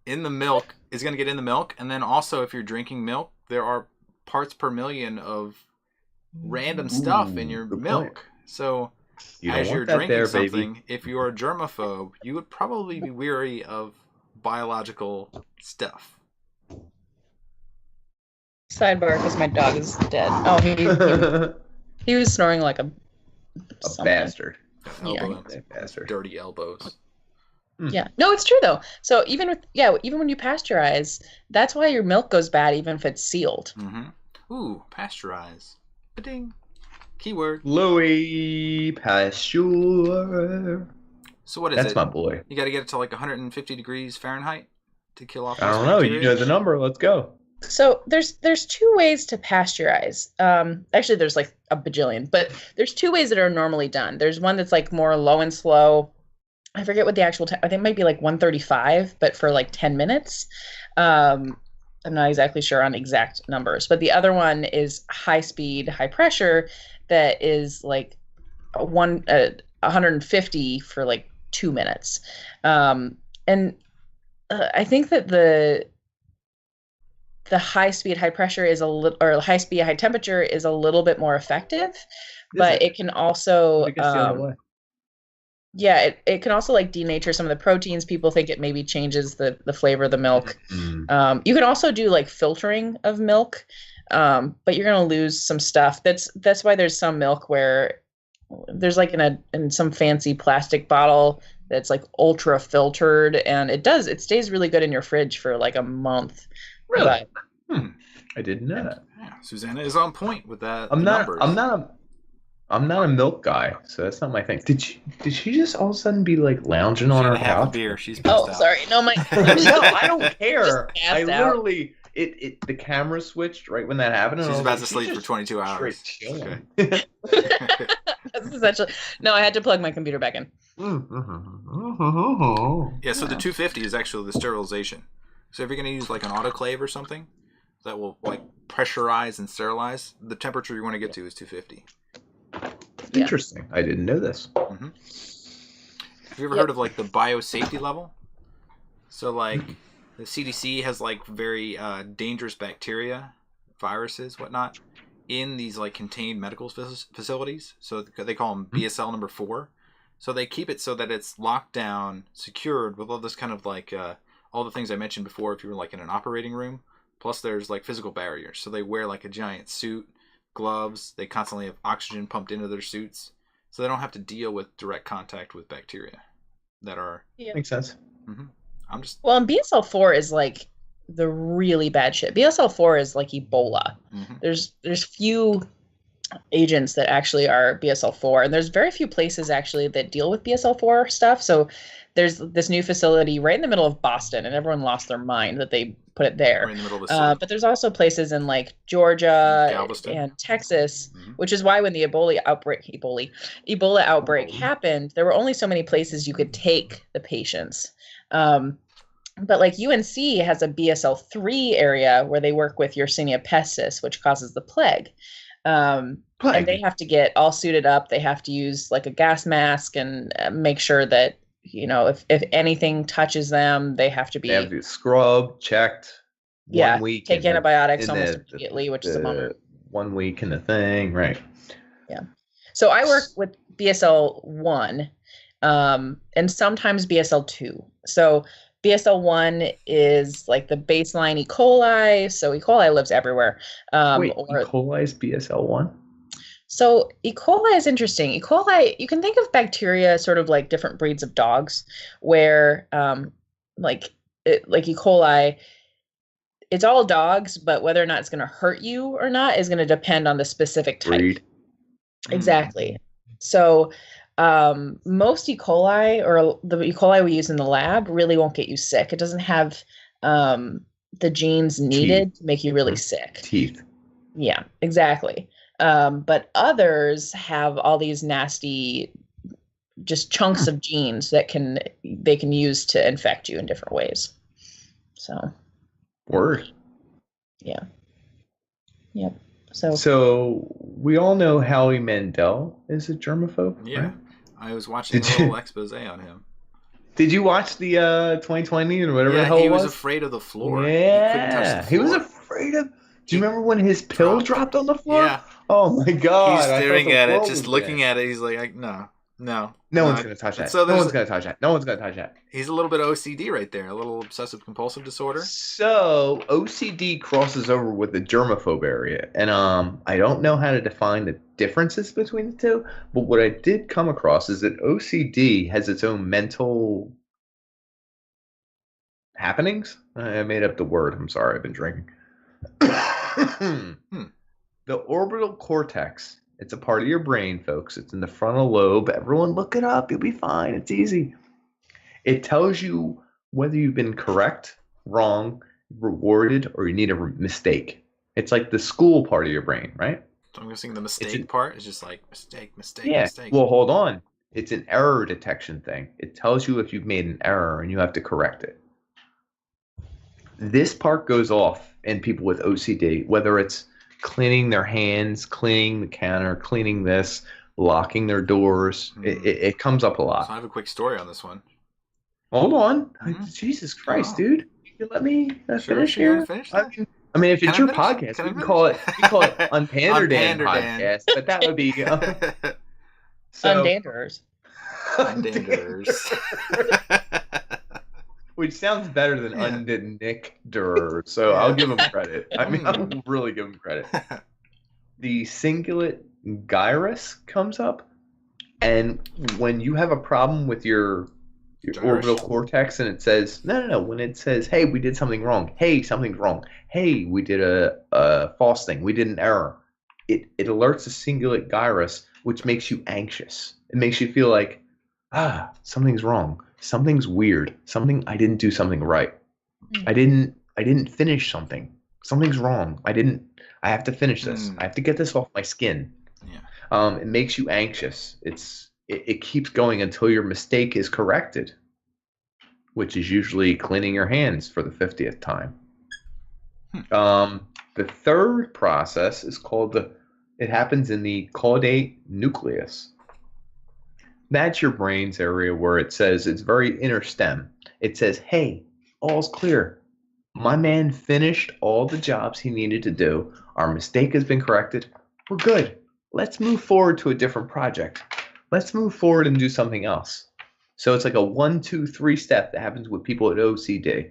in the milk is going to get in the milk. And then also, if you're drinking milk, there are parts per million of random stuff in your milk. Point. So You as don't you're want that drinking there, something, baby. if you're a germaphobe, you would probably be weary of biological stuff. Sidebar, because my dog is dead. Oh, he was snoring like a something. bastard. Elbow, That bastard. dirty elbows. Yeah, no, it's true though. So even when you pasteurize, that's why your milk goes bad, even if it's sealed. Mm-hmm. Ooh, pasteurize. Ba-ding. Keyword. Louis Pasteur. So what is That's it? my boy. You got to get it to like 150 degrees Fahrenheit to kill off. I those don't know. You bacteria? know the number. Let's go. So there's two ways to pasteurize. Actually, there's like a bajillion, but there's two ways that are normally done. There's one that's like more low and slow. I forget what the actual I think it might be like 135, but for like 10 minutes. I'm not exactly sure on exact numbers, but the other one is high speed, high pressure that is like 150 for like 2 minutes. And I think that the high speed, high pressure is a little, or high speed, high temperature is a little bit more effective, but it can also, I guess the other way. yeah, it can also like denature some of the proteins. People think it maybe changes the flavor of the milk. You can also do like filtering of milk, but you're going to lose some stuff. That's why there's some milk where there's like in some fancy plastic bottle that's like ultra filtered, and it stays really good in your fridge for like a month. Really? But, I didn't know that. Yeah, Susanna is on point with that. I'm not numbers. I'm not a milk guy, so that's not my thing. Did she just all of a sudden be like lounging She on had her to have a couch? beer. She's passed oh, out. sorry. No, my No, I don't care. Just I passed out. literally the camera switched right when that happened. and I She's was about like, to sleep for 22 hours. straight Okay. chilling. that's essentially no. I had to plug my computer back in. Yeah, so the 250 is actually the sterilization. So if you're going to use like an autoclave or something that will like pressurize and sterilize, the temperature you want to get to is 250. Interesting. I didn't know this. Mm-hmm. Have you ever heard of like the biosafety level? So like the CDC has like very dangerous bacteria, viruses, whatnot, in these like contained medical facilities. So they call them BSL number 4. So they keep it so that it's locked down, secured with all this kind of like all the things I mentioned before. If you were like in an operating room, plus there's like physical barriers. So they wear like a giant suit, gloves. They constantly have oxygen pumped into their suits, so they don't have to deal with direct contact with bacteria that are. Makes sense. I'm just. Well, and BSL-4 is like the really bad shit. BSL-4 is like Ebola. There's few agents that actually are BSL-4, and there's very few places actually that deal with BSL-4 stuff. So there's this new facility right in the middle of Boston, and everyone lost their mind that they put it there. Right in the middle of the city. But there's also places in like Georgia Galveston. and Texas, which is why when the Ebola outbreak happened, there were only so many places you could take the patients. But like UNC has a BSL-3 area where they work with Yersinia pestis, which causes the plague. And they have to get all suited up. They have to use like a gas mask and make sure that, you know, if anything touches them, they have to be. They have to scrub, checked. 1 week. Take antibiotics almost immediately, which is a bummer. 1 week in the thing, right? Yeah. So I work with BSL-1 and sometimes BSL-2. So BSL-1 is like the baseline E. coli. So E. coli lives everywhere. Wait, E. coli is BSL-1? So E. coli is interesting. E. coli, you can think of bacteria sort of like different breeds of dogs, where like E. coli, it's all dogs, but whether or not it's going to hurt you or not is going to depend on the specific type. Breed. Exactly. So Most E. coli or the E. coli we use in the lab really won't get you sick. It doesn't have the genes needed to make you really sick. Teeth. Yeah, exactly. But others have all these nasty, just chunks of genes that they can use to infect you in different ways. So. Word. Yeah. Yep. So we all know Howie Mandel is a germaphobe. Yeah. Right? I was watching a little expose on him. Did you watch the 2020 or whatever the hell he it was? was afraid of the floor. Yeah. He couldn't touch the floor. He was afraid of... Do you remember when his pill dropped on the floor? Yeah. Oh my God. He's staring at it, just looking at it. He's like, no. No one's going to touch that. No one's going to touch that. No one's going to touch that. He's a little bit OCD right there. A little obsessive compulsive disorder. So OCD crosses over with the germaphobe area. And I don't know how to define the differences between the two. But what I did come across is that OCD has its own mental happenings. I made up the word. I'm sorry. I've been drinking. The orbital cortex. It's a part of your brain, folks. It's in the frontal lobe. Everyone look it up. You'll be fine. It's easy. It tells you whether you've been correct, wrong, rewarded, or you need a mistake. It's like the school part of your brain, right? So I'm guessing the mistake part is just like mistake. Yeah. Well, hold on. It's an error detection thing. It tells you if you've made an error and you have to correct it. This part goes off in people with OCD, whether it's cleaning their hands, cleaning the counter, cleaning this, locking their doors. It comes up a lot. So I have a quick story on this one. Hold on. Jesus Christ, dude. You let me finish here? Finish I mean, if it's your podcast, you can call it Unpander Dan podcast, but that would be Undanderers. Which sounds better than Undenickderer, so I'll give him credit. I mean, I'll really give him credit. The cingulate gyrus comes up, and when you have a problem with your orbital cortex and it says, no, when it says, hey, we did something wrong, hey, something's wrong, hey, we did a false thing, we did an error, it alerts the cingulate gyrus, which makes you anxious. It makes you feel like, something's wrong. Something's weird. I didn't do something right. I didn't finish something. Something's wrong. I have to finish this. I have to get this off my skin. Yeah. It makes you anxious. It keeps going until your mistake is corrected, which is usually cleaning your hands for the 50th time. The third process is called it happens in the caudate nucleus. That's your brain's area where it says it's very inner stem. It says, hey, all's clear. My man finished all the jobs he needed to do. Our mistake has been corrected. We're good. Let's move forward to a different project. Let's move forward and do something else. So it's like a 1, 2, 3 step that happens with people at OCD,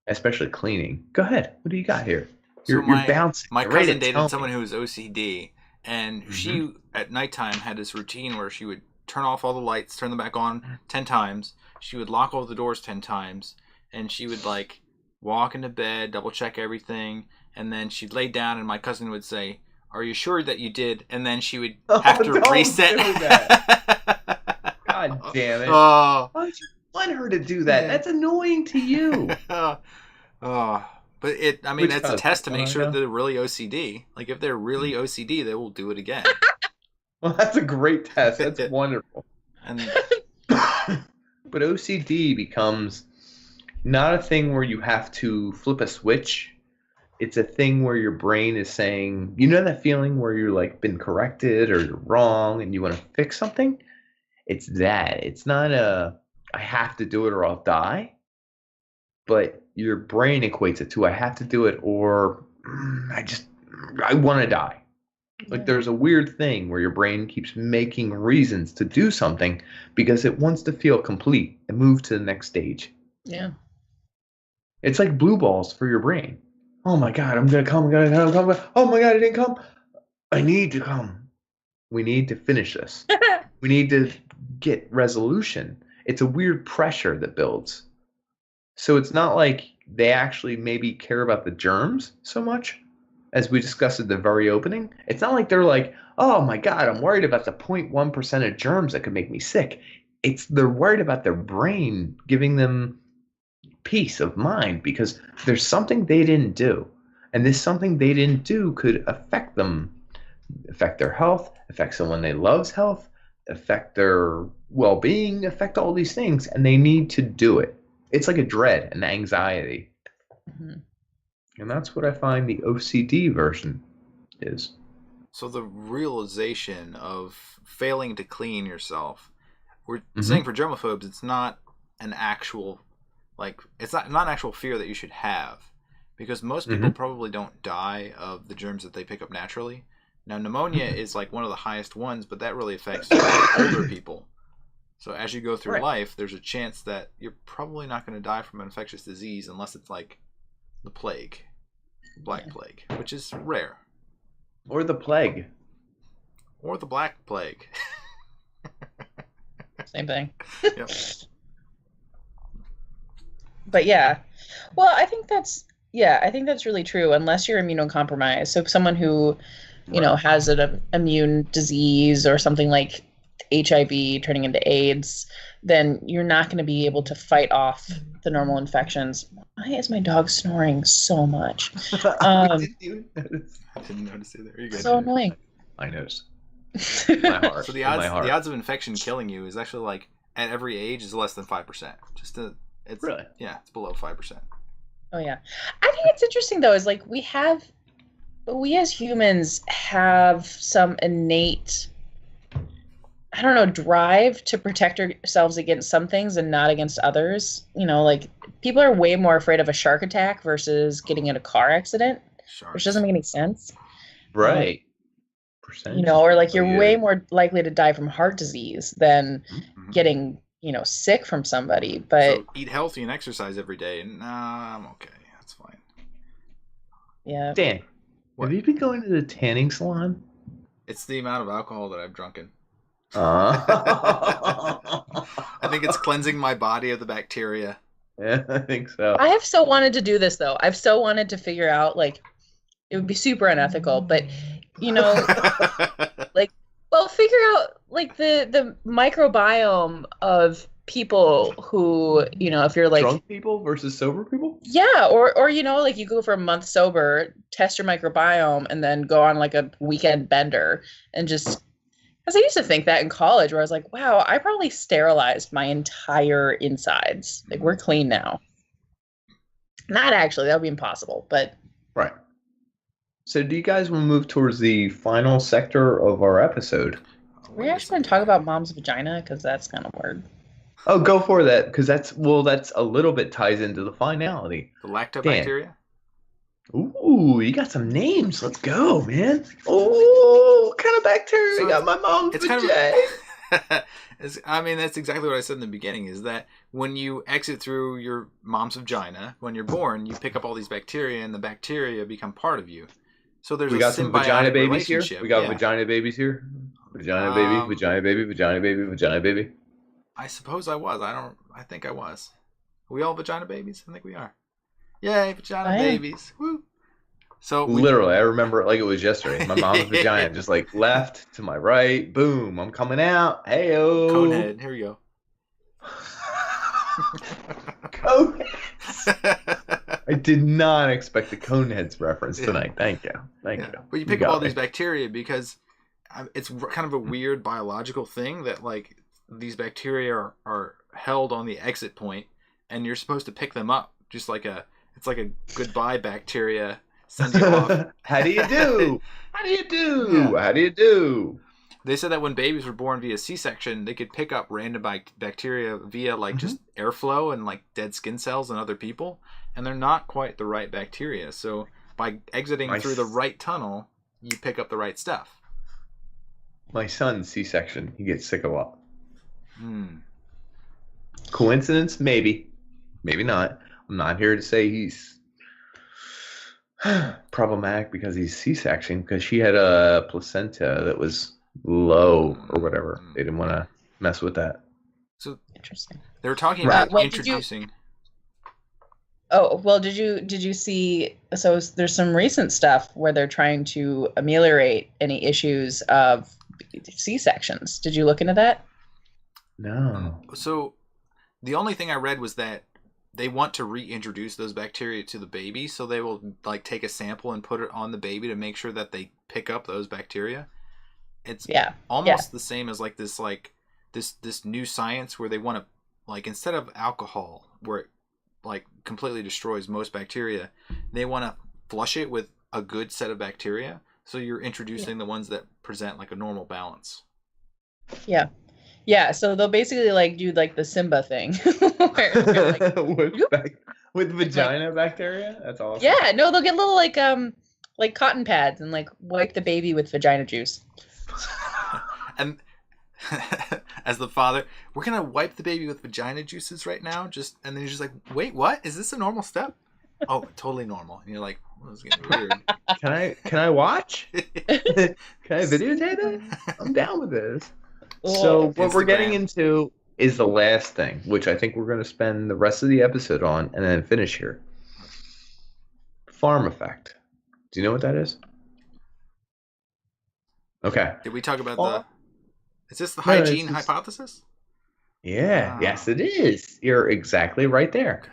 especially cleaning. Go ahead. What do you got here? You're bouncing. My cousin dated someone who was OCD, and she, at nighttime, had this routine where she would turn off all the lights, turn them back on 10 times. She would lock all the doors 10 times, and she would like walk into bed, double check everything, and then she'd lay down, and my cousin would say, "Are you sure that you did?" And then she would have to reset. God damn it! Why would you want her to do that? That's annoying to you. But that's a test to make sure that they're really OCD. Like if they're really OCD, they will do it again. Well, that's a great test. That's wonderful. But OCD becomes not a thing where you have to flip a switch. It's a thing where your brain is saying, you know that feeling where you're like been corrected or you're wrong and you want to fix something? It's that. It's not I have to do it or I'll die. But your brain equates it to I have to do it or I want to die. Like there's a weird thing where your brain keeps making reasons to do something because it wants to feel complete and move to the next stage. Yeah. It's like blue balls for your brain. Oh my God, I'm going to come. Oh my God, I didn't come. I need to come. We need to finish this. We need to get resolution. It's a weird pressure that builds. So it's not like they actually maybe care about the germs so much. as we discussed at the very opening, it's not like they're like, oh my God, I'm worried about the 0.1% of germs that could make me sick. They're worried about their brain giving them peace of mind because there's something they didn't do. And this something they didn't do could affect them, affect their health, affect someone they love's health, affect their well-being, affect all these things, and they need to do it. It's like a dread, an anxiety. Mhm. And that's what I find the OCD version is. So the realization of failing to clean yourself, we're Mm-hmm. saying for germophobes, it's not an actual, it's not an actual fear that you should have, because most people probably don't die of the germs that they pick up naturally. Now, pneumonia is like one of the highest ones, but that really affects older people. So as you go through life, there's a chance that you're probably not going to die from an infectious disease unless it's like the plague, black plague, which is rare. Or the plague. Or the black plague. Same thing. Yep. But yeah, well, I think that's really true. Unless you're immunocompromised, so someone who, has an immune disease or something like HIV turning into AIDS, then you're not going to be able to fight off the normal infections. Why is my dog snoring so much? Didn't you notice? I didn't notice either. You're good. So annoying. I noticed. My heart. So the odds of infection killing you is actually like at every age is less than 5%. It's really? Yeah, it's below 5%. Oh yeah, I think it's interesting though. Is like we as humans have some innate, I don't know, drive to protect ourselves against some things and not against others. Like people are way more afraid of a shark attack versus getting in a car accident, which doesn't make any sense. Right. Or like you're way more likely to die from heart disease than getting, sick from somebody. But so eat healthy and exercise every day. Nah, I'm okay. That's fine. Yeah. Dan, have you been going to the tanning salon? It's the amount of alcohol that I've drunken. I think it's cleansing my body of the bacteria. Yeah, I think so. I have so wanted to do this though. I've so wanted to figure out, like, it would be super unethical, but figure out like the microbiome of people who, if you're like drunk people versus sober people. Yeah, or like you go for a month sober, test your microbiome, and then go on like a weekend bender and just. Because I used to think that in college, where I was like, wow, I probably sterilized my entire insides. Like, we're clean now. Not actually, that would be impossible, but. Right. So do you guys want to move towards the final sector of our episode? We're actually going to talk about mom's vagina, because that's kind of weird. Oh, go for that, because that's a little bit ties into the finality. The lactobacteria? Ooh, you got some names. Let's go, man. Oh, what kind of bacteria you got? My mom's vagina. That's exactly what I said in the beginning, is that when you exit through your mom's vagina, when you're born, you pick up all these bacteria, and the bacteria become part of you. So there's we got some vagina babies here. We got vagina babies here. Vagina baby, vagina baby, vagina baby, vagina baby. I suppose I was. I think I was. Are we all vagina babies? I think we are. Yay, vagina babies. Woo. So literally, I remember it like it was yesterday. My mom's vagina just like left to my right. Boom, I'm coming out. Hey-o. Conehead. Here we go. Coneheads. I did not expect the Coneheads reference tonight. Thank you. Thank you. But you pick up all these bacteria because it's kind of a weird biological thing that like these bacteria are held on the exit point, and you're supposed to pick them up, just like it's like a goodbye bacteria sends you off. How do you do? How do you do? Yeah. How do you do? They said that when babies were born via C-section, they could pick up random bacteria via like just airflow and like dead skin cells in other people, and they're not quite the right bacteria. So by exiting through the right tunnel, you pick up the right stuff. My son's C-section, he gets sick a lot. Coincidence? Maybe. Maybe not. I'm not here to say he's problematic because he's C-section, because she had a placenta that was low or whatever. They didn't want to mess with that. So interesting. They were talking about introducing. Oh, well, did you see, so there's some recent stuff where they're trying to ameliorate any issues of C-sections. Did you look into that? No. So the only thing I read was that they want to reintroduce those bacteria to the baby, so they will like take a sample and put it on the baby to make sure that they pick up those bacteria. It's Yeah. almost the same as this new science where they want to, like, instead of alcohol where it like completely destroys most bacteria, they want to flush it with a good set of bacteria, so you're introducing the ones that present like a normal balance. Yeah. Yeah, so they'll basically like do like the Simba thing. Where you're like, with vagina bacteria? That's awesome. yeah, no, they'll get little like cotton pads and like wipe the baby with vagina juice. And as the father, we're gonna wipe the baby with vagina juices right now, and then you're just like, wait, what? Is this a normal step? Oh, totally normal. And you're like, well, this is getting weird. Can I watch? Can I videotape it? I'm down with this. So what we're getting into is the last thing, which I think we're going to spend the rest of the episode on and then finish here. Farm effect. Do you know what that is? Okay. Did we talk about is this the hygiene hypothesis? Yeah, yes it is. You're exactly right there.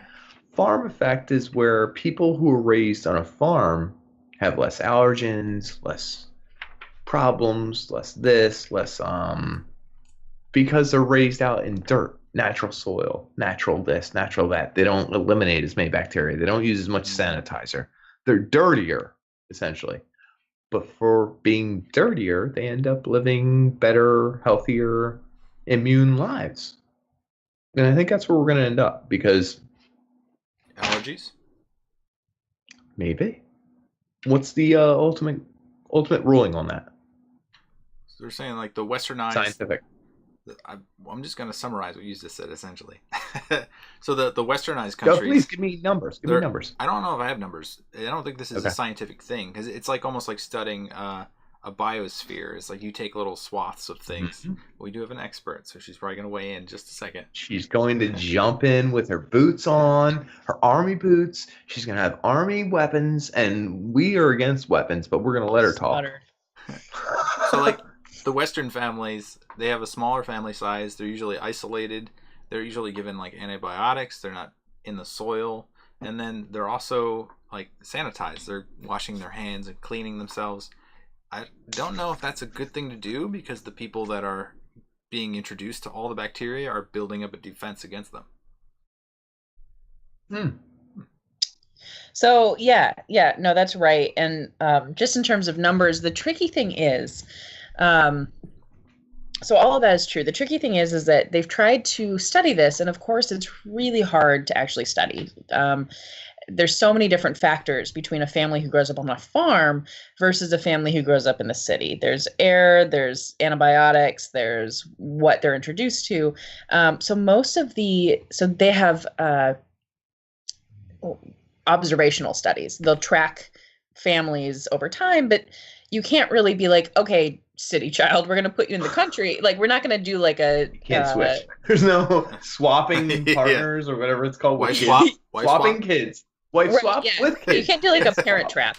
Farm effect is where people who are raised on a farm have less allergens, less problems, less because they're raised out in dirt, natural soil, natural this, natural that. They don't eliminate as many bacteria. They don't use as much sanitizer. They're dirtier, essentially. But for being dirtier, they end up living better, healthier, immune lives. And I think that's where we're going to end up, because allergies? Maybe. What's the ultimate ruling on that? So they're saying like the westernized scientific. I'm just going to summarize what you just said, essentially. So the westernized countries... Please give me numbers. Give me numbers. I don't know if I have numbers. I don't think this is a scientific thing, because it's like almost like studying a biosphere. It's like you take little swaths of things. Mm-hmm. We do have an expert, so she's probably going to weigh in just a second. She's going to jump in with her boots on, her army boots. She's going to have army weapons, and we are against weapons, but we're going to let her talk. So like... The Western families, they have a smaller family size. They're usually isolated. They're usually given like antibiotics. They're not in the soil. And then they're also like sanitized. They're washing their hands and cleaning themselves. I don't know if that's a good thing to do, because the people that are being introduced to all the bacteria are building up a defense against them. So yeah, no, that's right. And just in terms of numbers, the tricky thing is, so all of that is true. The tricky thing is that they've tried to study this, and of course it's really hard to actually study. There's so many different factors between a family who grows up on a farm versus a family who grows up in the city. There's air, there's antibiotics, there's what they're introduced to. So they have observational studies. They'll track families over time, but you can't really be like, okay, city child, we're going to put you in the country. Like, we're not going to do like a... You can't switch. There's no swapping partners or whatever it's called. Swapping kids. Swap with kids. You can't do like a parent trap.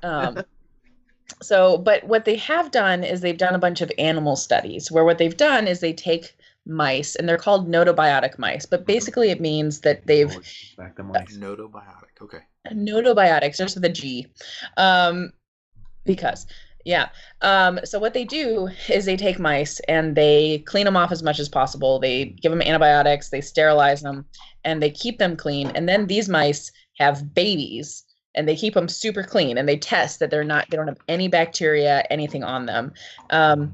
But what they have done is they've done a bunch of animal studies, where what they've done is they take mice, and they're called notobiotic mice, but basically it means that they've... Back to mice. Notobiotic, okay. Notobiotics, just with a G. Because... Yeah. So what they do is they take mice and they clean them off as much as possible. They give them antibiotics, they sterilize them, and they keep them clean. And then these mice have babies, and they keep them super clean, and they test that they don't have any bacteria, anything on them. And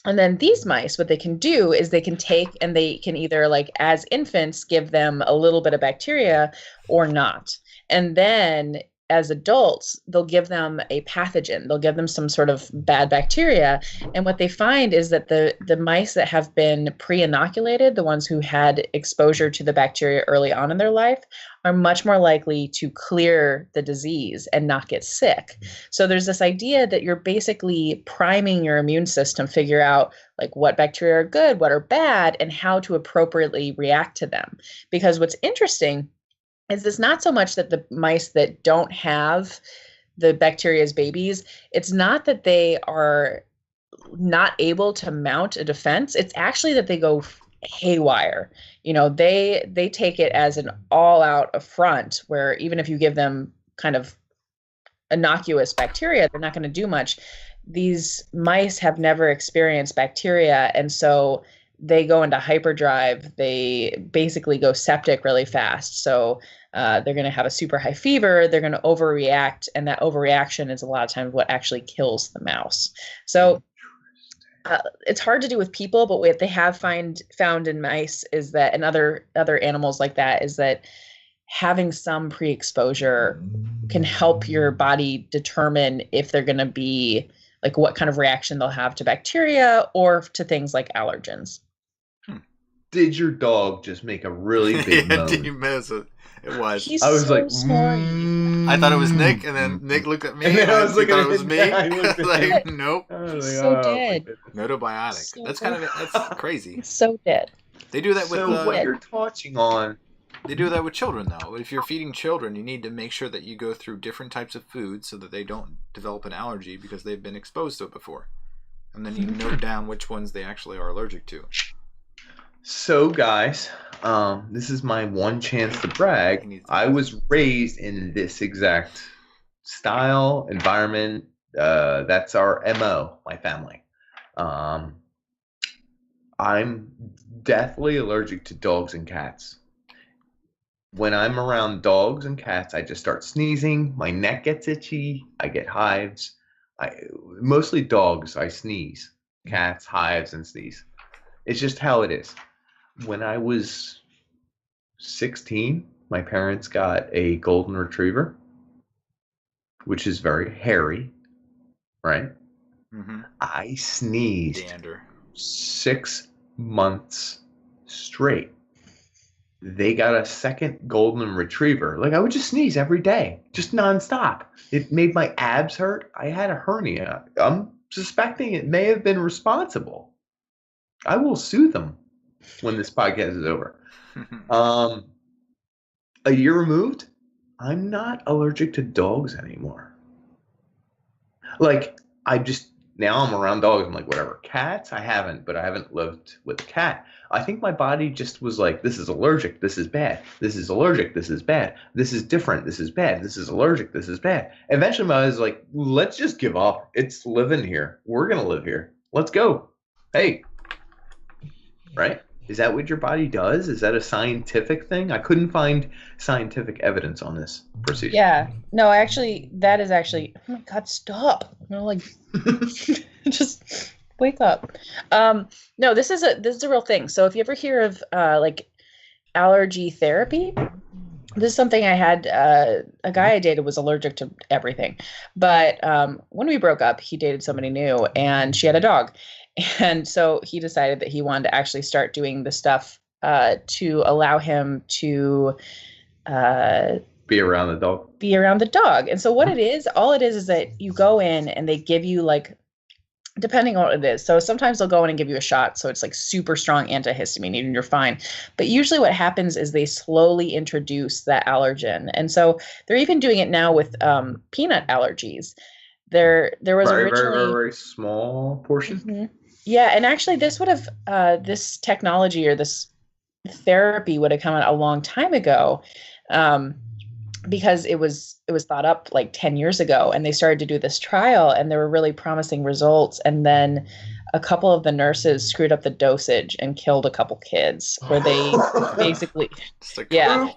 then these mice, what they can do is they can take, and they can either, like, as infants, give them a little bit of bacteria or not. And then as adults, they'll give them a pathogen. They'll give them some sort of bad bacteria. And what they find is that the mice that have been pre-inoculated, the ones who had exposure to the bacteria early on in their life, are much more likely to clear the disease and not get sick. So there's this idea that you're basically priming your immune system, figure out like what bacteria are good, what are bad, and how to appropriately react to them. Because what's interesting is it's not so much that the mice that don't have the bacteria as babies, it's not that they are not able to mount a defense. It's actually that they go haywire. They take it as an all-out affront, where even if you give them kind of innocuous bacteria, they're not going to do much. These mice have never experienced bacteria, and so they go into hyperdrive. They basically go septic really fast. So they're going to have a super high fever. They're going to overreact, and that overreaction is a lot of times what actually kills the mouse. So it's hard to do with people, but what they have found in mice is that, and other animals like that, is that having some pre-exposure can help your body determine if they're going to be like what kind of reaction they'll have to bacteria or to things like allergens. Did your dog just make a really big moan? Did you miss it? It was. I was like, sorry. I thought it was Nick, and then Nick looked at me, and then I was looking thought at it was me. I looked at Like, nope. I was He's like, so oh, dead. Notobiotic. So That's that's crazy. It's so dead. They do that with So what you're touching on. They do that with children, though. If you're feeding children, you need to make sure that you go through different types of food so that they don't develop an allergy because they've been exposed to it before. And then you note down which ones they actually are allergic to. So, guys, this is my one chance to brag. I was raised in this exact style, environment. That's our MO, my family. I'm deathly allergic to dogs and cats. When I'm around dogs and cats, I just start sneezing. My neck gets itchy. I get hives. Mostly dogs, I sneeze. Cats, hives, and sneeze. It's just how it is. When I was 16, my parents got a golden retriever, which is very hairy, right? Mm-hmm. I sneezed Dander. 6 months straight. They got a second golden retriever. Like, I would just sneeze every day, just nonstop. It made my abs hurt. I had a hernia. I'm suspecting it may have been responsible. I will sue them when this podcast is over. A year removed, I'm not allergic to dogs anymore. Like, now I'm around dogs. I'm like, whatever. Cats, I haven't, but I haven't lived with a cat. I think my body just was like, this is allergic, this is bad. This is allergic, this is bad. This is different, this is bad. This is allergic, this is bad. Eventually my body was like, let's just give up. It's living here. We're going to live here. Let's go. Hey. Right? Is that what your body does? Is that a scientific thing? I couldn't find scientific evidence on this procedure. Yeah. No, actually, that is actually, oh my God, stop. Just wake up. No, this is a real thing. So if you ever hear of like allergy therapy, this is something I had. A guy I dated was allergic to everything, but when we broke up, he dated somebody new, and she had a dog, and so he decided that he wanted to actually start doing the stuff to allow him to be around the dog. And so what it is, all it is that you go in and they give you, like, depending on what it is. So sometimes they'll go in and give you a shot. So it's like super strong antihistamine and you're fine. But usually what happens is they slowly introduce that allergen. And so they're even doing it now with peanut allergies. There was very, originally very, very small portion. Mm-hmm. Yeah. And actually this would have, this technology or this therapy would have come out a long time ago. Because it was thought up like 10 years ago, and they started to do this trial, and there were really promising results. And then a couple of the nurses screwed up the dosage and killed a couple kids, where they basically, yeah.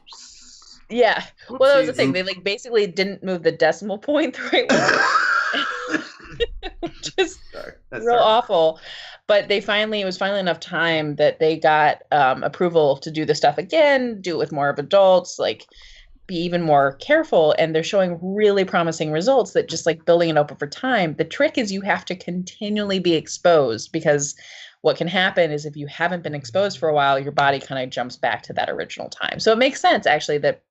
Well, that was the thing. They like basically didn't move the decimal point the right way, which is real awful. But it was finally enough time that they got approval to do the stuff again, do it with more of adults, like be even more careful, and they're showing really promising results that just like building it up over time. The trick is you have to continually be exposed, because what can happen is if you haven't been exposed for a while, your body kind of jumps back to that original time. So it makes sense actually that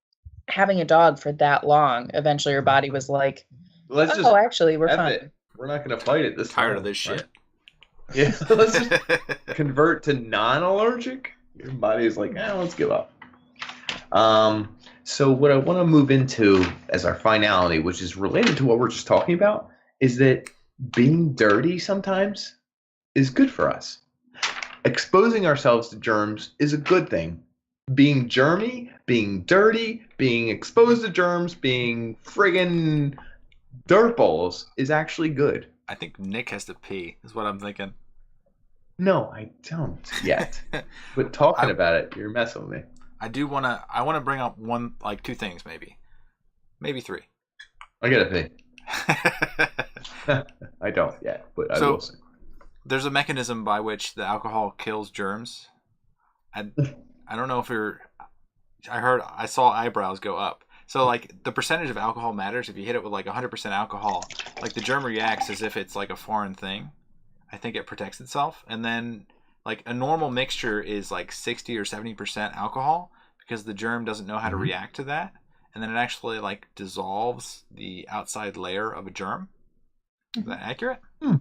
having a dog for that long, eventually your body was like, actually we're fine. We're not going to fight it. Tired of this shit. Yeah, let's just convert to non-allergic. Your body is like, let's give up. So what I want to move into as our finality, which is related to what we're just talking about, is that being dirty sometimes is good for us. Exposing ourselves to germs is a good thing. Being germy, being dirty, being exposed to germs, being friggin' dirt balls is actually good. I think Nick has to pee, is what I'm thinking. No, I don't yet. But talking about it, you're messing with me. I want to bring up two things maybe three. I gotta pee. I don't yet, but I will see. There's a mechanism by which the alcohol kills germs. I don't know if I saw eyebrows go up. So like the percentage of alcohol matters. If you hit it with like 100% alcohol, like the germ reacts as if it's like a foreign thing. I think it protects itself. And then like a normal mixture is like 60 or 70% alcohol because the germ doesn't know how to react to that. And then it actually like dissolves the outside layer of a germ. Is that accurate? I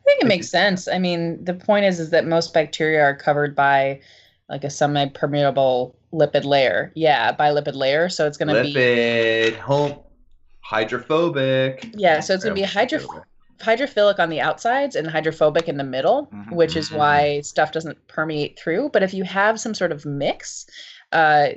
think it makes sense. I mean, the point is that most bacteria are covered by like a semi-permeable lipid layer. Yeah, bilipid layer. So it's going to be hydrophobic. Yeah, so it's going to be hydrophilic on the outsides and hydrophobic in the middle, which is why stuff doesn't permeate through. But if you have some sort of mix,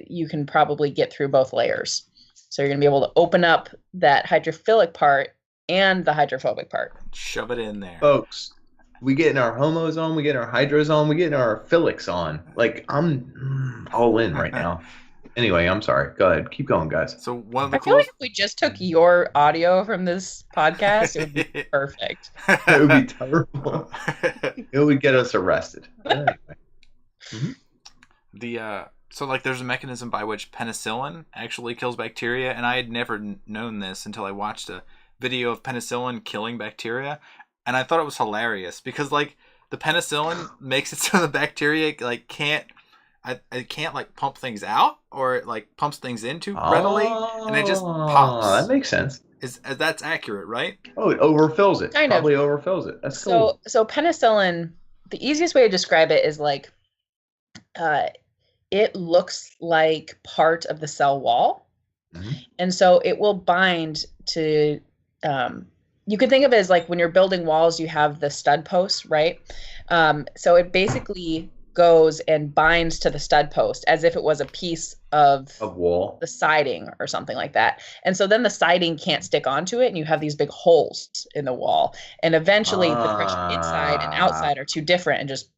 you can probably get through both layers. So you're going to be able to open up that hydrophilic part and the hydrophobic part. Shove it in there. Folks, we getting our homos on, we getting our hydros on, we getting our philics on. Like, I'm all in right now. Anyway, I'm sorry. Go ahead. Keep going, guys. So one of the I feel like if we just took your audio from this podcast, it would be perfect. It would be terrible. It would get us arrested. Anyway. So like there's a mechanism by which penicillin actually kills bacteria, and I had never known this until I watched a video of penicillin killing bacteria, and I thought it was hilarious because like the penicillin makes it so the bacteria like can't like pump things out, or it like pumps things in too readily, and it just pops. That makes sense. That's accurate, right? Oh, it overfills it. Kind Probably of. overfills it. That's cool. So penicillin, the easiest way to describe it is like it looks like part of the cell wall. And so it will bind to you can think of it as like when you're building walls, you have the stud posts, right? So it basically goes and binds to the stud post as if it was a piece of wall, the siding or something like that. And so then the siding can't stick onto it, and you have these big holes in the wall. And eventually the pressure inside and outside are too different and just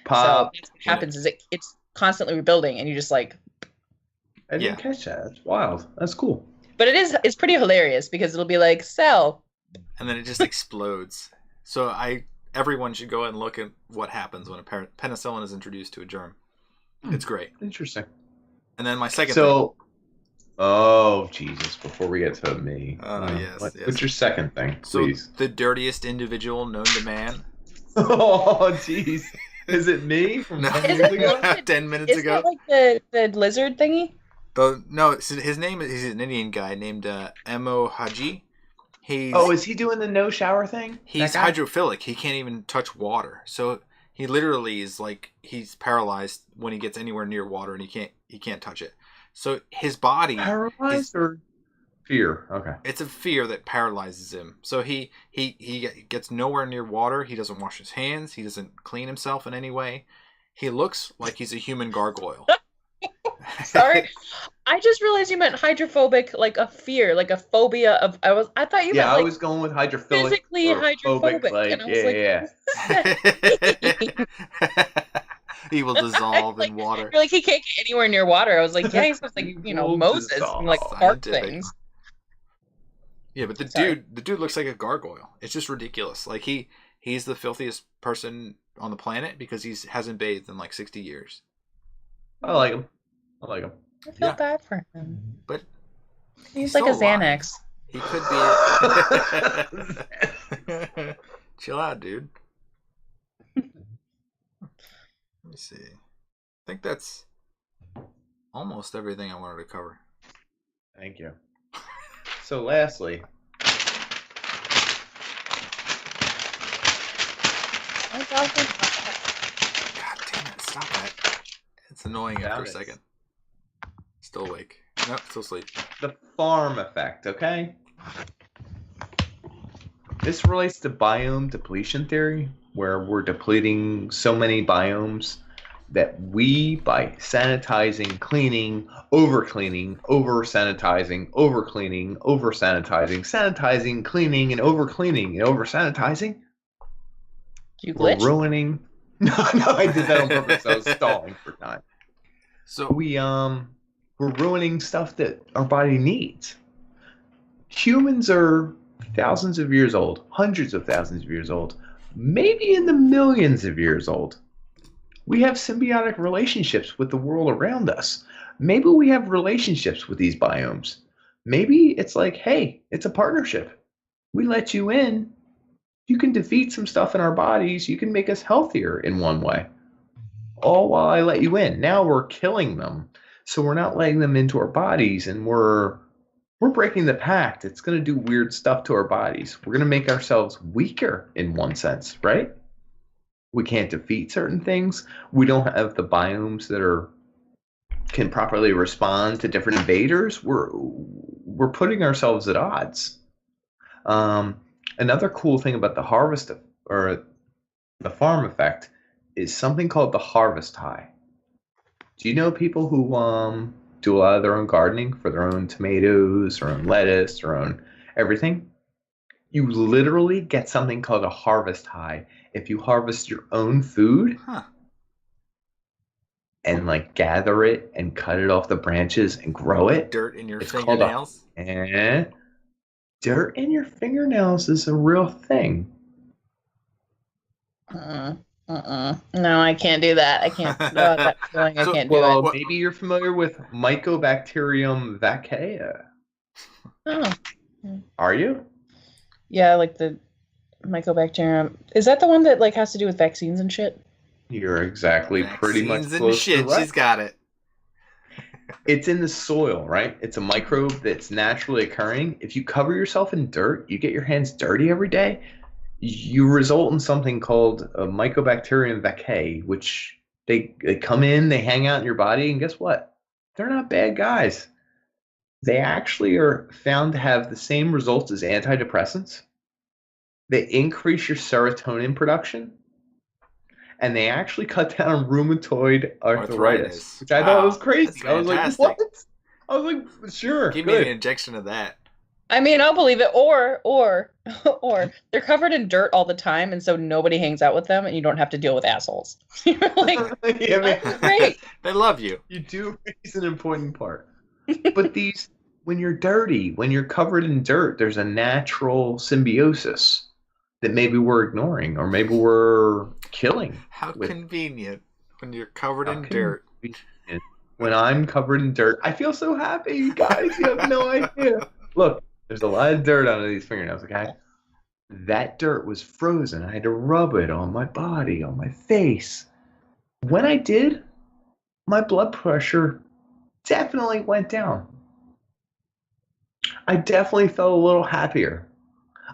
pop. So that's what happens is it's constantly rebuilding, and you just like I didn't catch that. That's wild. That's cool. But it's pretty hilarious because it'll be like cell, and then it just explodes. So everyone should go and look at what happens when a penicillin is introduced to a germ. It's great. Interesting. And then my second thing. Oh Jesus! Before we get to me, yes. What's your second thing, please? So the dirtiest individual known to man. Oh jeez, is it me from 10 minutes ago? 10 minutes ago. Is that like the lizard thingy? No, his name is he's an Indian guy named M.O. Haji. Is he doing the no shower thing? He's hydrophilic. He can't even touch water. So he literally is like he's paralyzed when he gets anywhere near water, and he can't touch it. So his body paralyzed or fear. Okay. It's a fear that paralyzes him. So he gets nowhere near water. He doesn't wash his hands. He doesn't clean himself in any way. He looks like he's a human gargoyle. Sorry, I just realized you meant hydrophobic, like a fear, like a phobia of. I thought you meant. I was going with hydrophilic. Physically hydrophobic. Like, and I was he will dissolve in water. You're like he can't get anywhere near water. I was like, yeah, he's just like Moses and like park things. Yeah, but the dude looks like a gargoyle. It's just ridiculous. Like he's the filthiest person on the planet because he hasn't bathed in like 60 years. I like him. I feel bad for him. But he's like a Xanax. He could be. Chill out, dude. Let me see. I think that's almost everything I wanted to cover. Thank you. So lastly. God damn it, stop that. It's annoying after a second. Still awake. Nope, still asleep. The farm effect, okay? This relates to biome depletion theory, where we're depleting so many biomes that we, by sanitizing, cleaning, over-cleaning, over-sanitizing, over-cleaning, over-sanitizing, sanitizing, cleaning, and over-cleaning, and over-sanitizing, You we're glitched? ruining... No, I did that on purpose. I was stalling for time. So We're ruining stuff that our body needs. Humans are thousands of years old, hundreds of thousands of years old, maybe in the millions of years old. We have symbiotic relationships with the world around us. Maybe we have relationships with these biomes. Maybe it's like, hey, it's a partnership. We let you in. You can defeat some stuff in our bodies. You can make us healthier in one way. All while I let you in. Now we're killing them. So we're not letting them into our bodies, and we're breaking the pact. It's going to do weird stuff to our bodies. We're going to make ourselves weaker in one sense, right? We can't defeat certain things. We don't have the biomes that can properly respond to different invaders. We're putting ourselves at odds. Another cool thing about the harvest or the farm effect is something called the harvest high. Do you know people who do a lot of their own gardening for their own tomatoes, their own lettuce, their own everything? You literally get something called a harvest high if you harvest your own food and like gather it and cut it off the branches and grow it. Dirt in your It's fingernails. Dirt in your fingernails is a real thing. No, I can't do that. I can't. No, that feeling, I can't do Well, it. maybe you're familiar with Microbiome vaccaea. Oh. Are you? Yeah, like the Mycobacterium. Is that the one that like has to do with vaccines and shit? You're exactly pretty much Vaccines and close shit. to right. She's got it. It's in the soil, right? It's a microbe that's naturally occurring. If you cover yourself in dirt, you get your hands dirty every day, you result in something called a Mycobacterium vaccaea, which they come in, they hang out in your body, and guess what? They're not bad guys. They actually are found to have the same results as antidepressants. They increase your serotonin production, and they actually cut down rheumatoid arthritis. Which I thought was crazy. I was like, what? I was like, sure. Give me an injection of that. I mean, I'll believe it. Or they're covered in dirt all the time, and so nobody hangs out with them, and you don't have to deal with assholes. You're like, yeah, that's great. They love you. You do raise an important part. But when you're dirty, when you're covered in dirt, there's a natural symbiosis that maybe we're ignoring, or maybe we're killing. How convenient when you're covered in dirt. When I'm covered in dirt, I feel so happy, you guys. You have no idea. Look, there's a lot of dirt under these fingernails, okay? That dirt was frozen. I had to rub it on my body, on my face. When I did, my blood pressure definitely went down. I definitely felt a little happier.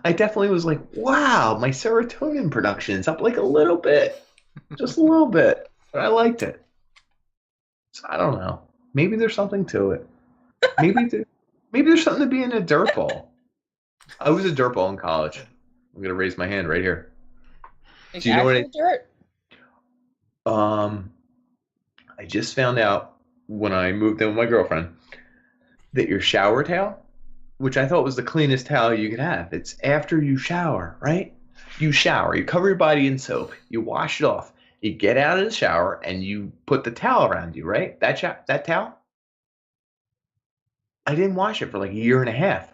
I definitely was like, wow, my serotonin production is up like a little bit. Just a little bit. But I liked it. So I don't know. Maybe there's something to it. Maybe there's something to being a dirtball. I was a dirtball in college. I'm gonna raise my hand right here. Do you know what dirt? I just found out when I moved in with my girlfriend that your shower towel, which I thought was the cleanest towel you could have, it's after you shower, right? You shower, you cover your body in soap, you wash it off, you get out of the shower, and you put the towel around you, right? That towel? I didn't wash it for like a year and a half.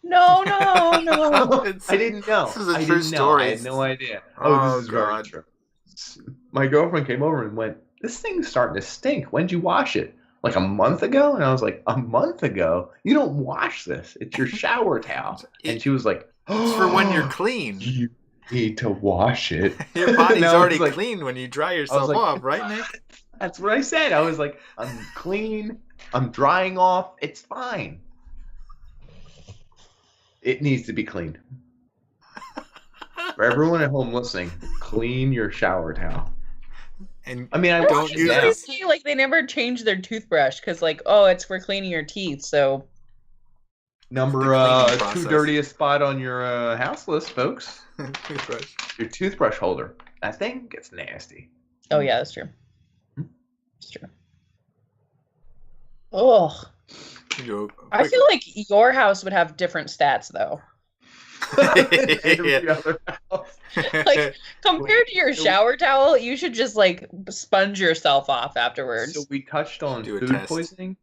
No. I didn't know. This is a true story. I had no idea. Oh, this is God. very true. My girlfriend came over and went, this thing's starting to stink. When'd you wash it? Like a month ago? And I was like, a month ago? You don't wash this. It's your shower towel. And she was like, it's for when you're clean. You need to wash it. Your body's already clean when you dry yourself off, right, Nick? That's what I said. I was like, I'm clean. I'm drying off. It's fine. It needs to be cleaned. For everyone at home listening, clean your shower towel. And I mean, I don't wash it use down. this. Say, like, they never change their toothbrush because, like, oh, it's for cleaning your teeth. So Number The cleaning two process. dirtiest spot on your house list, folks. Toothbrush. Your toothbrush holder. That thing gets nasty. oh yeah, that's true. It's true. Oh, You go I feel like your house would have different stats though. Every other house. Like compared to your shower towel, you should just like sponge yourself off afterwards. So we touched on Do a food test. poisoning.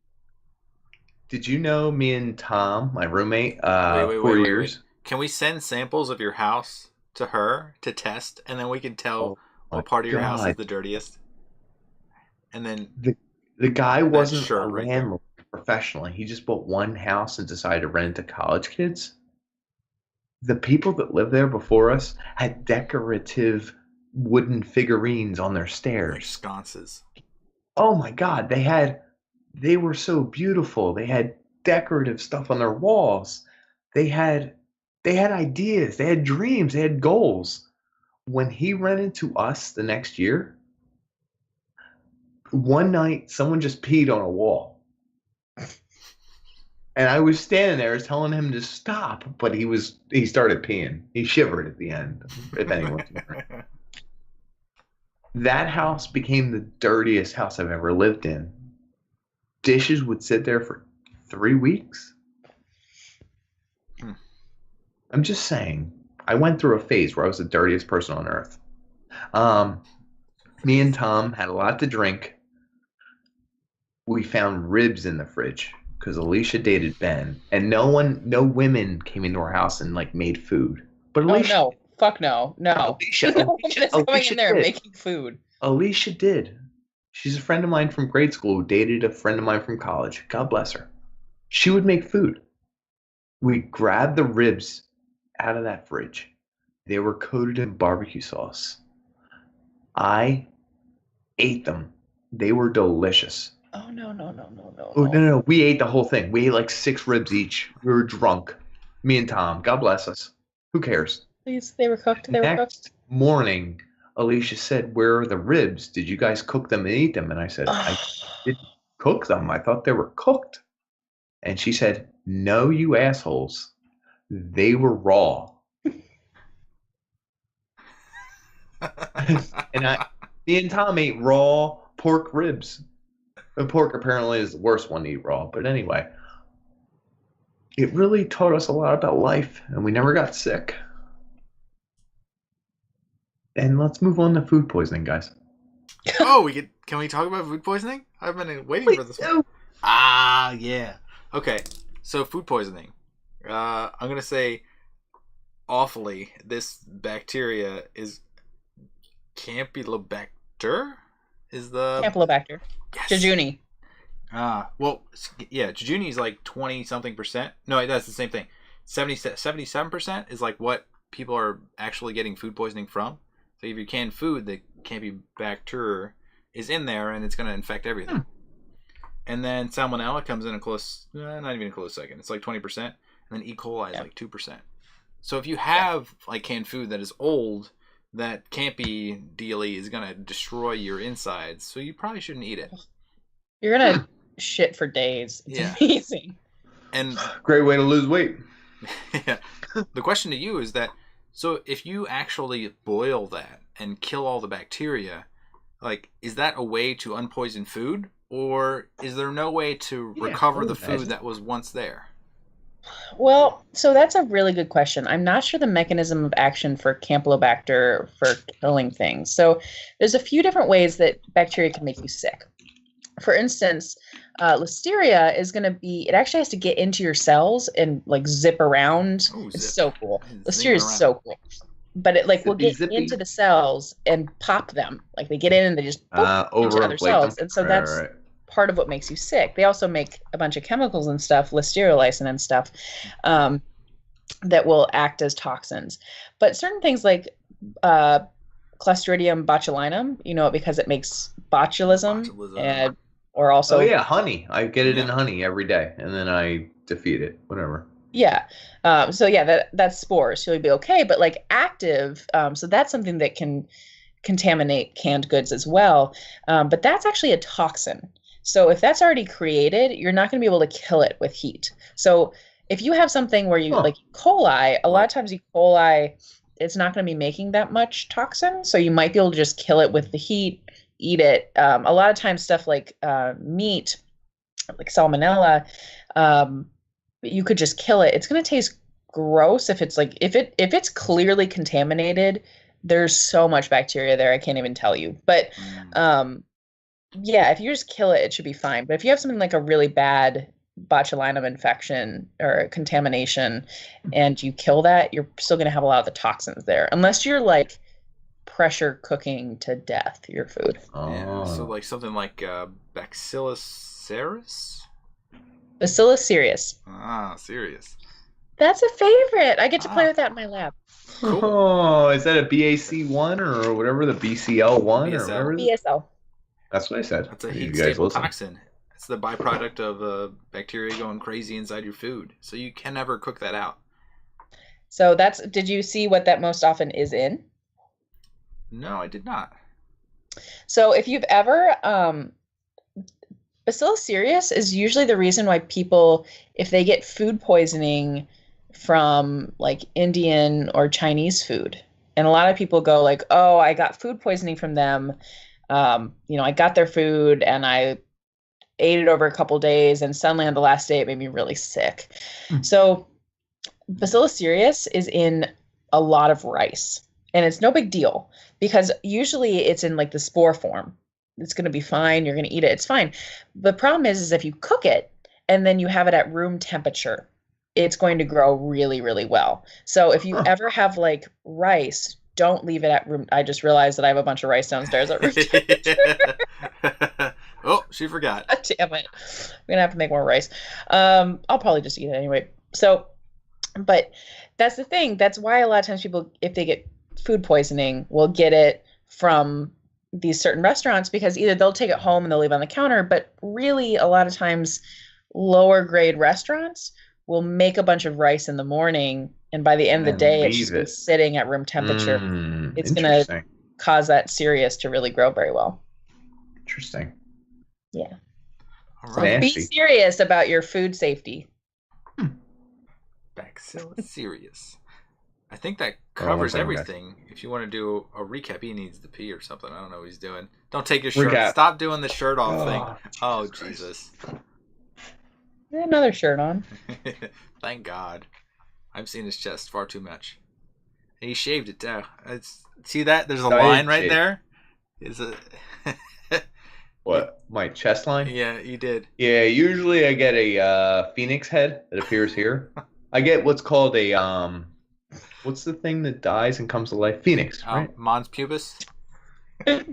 Did you know me and Tom, my roommate, Wait, 4 years? Can we send samples of your house to her to test, and then we can tell my what part of your house is God. the dirtiest? And then The guy wasn't shirt a right there. landlord professionally. He just bought one house and decided to rent it to college kids. The people that lived there before us had decorative wooden figurines on their like stairs. sconces. Oh my God, they were so beautiful. They had decorative stuff on their walls. They had ideas, they had dreams, they had goals. When he rented to us the next year, one night someone just peed on a wall. And I was standing there telling him to stop, but he started peeing. He shivered at the end, if anyone's wondering. That house became the dirtiest house I've ever lived in. Dishes would sit there for 3 weeks. I'm just saying, I went through a phase where I was the dirtiest person on earth. Me and Tom had a lot to drink. We found ribs in the fridge because Alicia dated Ben, and no women came into our house and like made food. But oh Alicia, no, fuck no, no. Alicia, No one is going in there and did. making food. Alicia did. She's a friend of mine from grade school who dated a friend of mine from college. God bless her. She would make food. We grabbed the ribs out of that fridge. They were coated in barbecue sauce. I ate them. They were delicious. Oh no. Oh, no. We ate the whole thing. We ate like 6 ribs each. We were drunk. Me and Tom. God bless us. Who cares? Please, they were cooked. They were cooked. Next morning, Alicia said, "Where are the ribs? Did you guys cook them and eat them?" And I said, "I didn't cook them. I thought they were cooked." And she said, "No, you assholes. They were raw." And me and Tom ate raw pork ribs. And pork apparently is the worst one to eat raw. But anyway, it really taught us a lot about life, and we never got sick. And let's move on to food poisoning, guys. Oh, can we talk about food poisoning? I've been waiting for this one. Ah, yeah. Okay, so food poisoning. I'm gonna say, awfully, this bacteria is Campylobacter. Is the Campylobacter. yes. Jejuni. Well, yeah, Jejuni is like 20-something%. No, that's the same thing. 77% is like what people are actually getting food poisoning from. So if you can food, the Campylobacter is in there, and it's going to infect everything. And then Salmonella comes in a close, not even a close second. It's like 20%, and then E. coli is like 2%. So if you have like canned food that is old, that Campy dealy is going to destroy your insides. So you probably shouldn't eat it. You're gonna shit for days. It's amazing. And Great way to lose weight. yeah, the question to you is that, so if you actually boil that and kill all the bacteria, like, is that a way to unpoison food, or is there no way to recover the food that was once there? Well, so that's a really good question. I'm not sure the mechanism of action for Campylobacter for killing things. So there's a few different ways that bacteria can make you sick. For instance, listeria is going to be, it actually has to get into your cells and like zip around. Ooh, it's zip. so cool. Zing Listeria is around. so cool. But it like will get Zippy. into the cells and pop them. Like they get in and they just boop, into other Overinflate cells. them. And so Right, that's right. part of what makes you sick. They also make a bunch of chemicals and stuff, listeriolysin and stuff, that will act as toxins. But certain things like Clostridium botulinum, you know it because it makes botulism. And, or also... Oh, yeah, honey. I get it in honey every day, and then I defeat it. Whatever. Yeah. So, yeah, that's spores. So you'll be okay. But, like, active, so that's something that can contaminate canned goods as well. But that's actually a toxin. So if that's already created, you're not going to be able to kill it with heat. So if you have something where you like E. coli, a lot of times E. coli, it's not going to be making that much toxin. So you might be able to just kill it with the heat, eat it. A lot of times stuff like meat, like salmonella, you could just kill it. It's going to taste gross if it's like if it's clearly contaminated. There's so much bacteria there, I can't even tell you. But yeah, if you just kill it, it should be fine. But if you have something like a really bad botulinum infection or contamination and you kill that, you're still going to have a lot of the toxins there, unless you're like pressure cooking to death your food. Yeah, so like something like Bacillus cereus? Bacillus cereus. Ah, serious. That's a favorite. I get to play with that in my lab. Cool. Oh, is that a BAC1 or whatever, the BCL1 or whatever? BSL. That's what I said. That's a You heat guys stable listen. toxin. It's the byproduct of bacteria going crazy inside your food. So you can never cook that out. So did you see what that most often is in? No, I did not. So if you've ever, Bacillus cereus is usually the reason why people, if they get food poisoning from like Indian or Chinese food, and a lot of people go like, oh, I got food poisoning from them. I got their food and I ate it over a couple days, and suddenly on the last day it made me really sick. So Bacillus cereus is in a lot of rice, and it's no big deal because usually it's in like the spore form. It's going to be fine. You're going to eat it. It's fine. The problem is if you cook it and then you have it at room temperature, it's going to grow really, really well. So if you ever have like rice, don't leave it at room. I just realized that I have a bunch of rice downstairs at room temperature. Oh, she forgot. God damn it. I'm going to have to make more rice. I'll probably just eat it anyway. So, but that's the thing. That's why a lot of times people, if they get food poisoning, will get it from these certain restaurants, because either they'll take it home and they'll leave it on the counter, but really a lot of times lower grade restaurants will make a bunch of rice in the morning, and by the end of the day it's just been sitting at room temperature. It's going to cause that cereus to really grow very well. Interesting. Yeah. All So right. be serious about your food safety. Bacillus cereus. I think that covers everything. If you want to do a recap, he needs to pee or something. I don't know what he's doing. Don't take your shirt. Recap. Stop doing the shirt off thing. Oh, Jesus. Another shirt on. Thank God. I've seen his chest far too much. And he shaved it too. See that? There's a line right there. Is it? What? My chest line? Yeah, you did. Yeah, usually I get a phoenix head that appears here. I get what's called a what's the thing that dies and comes to life? Phoenix, right? Mons pubis. Dies.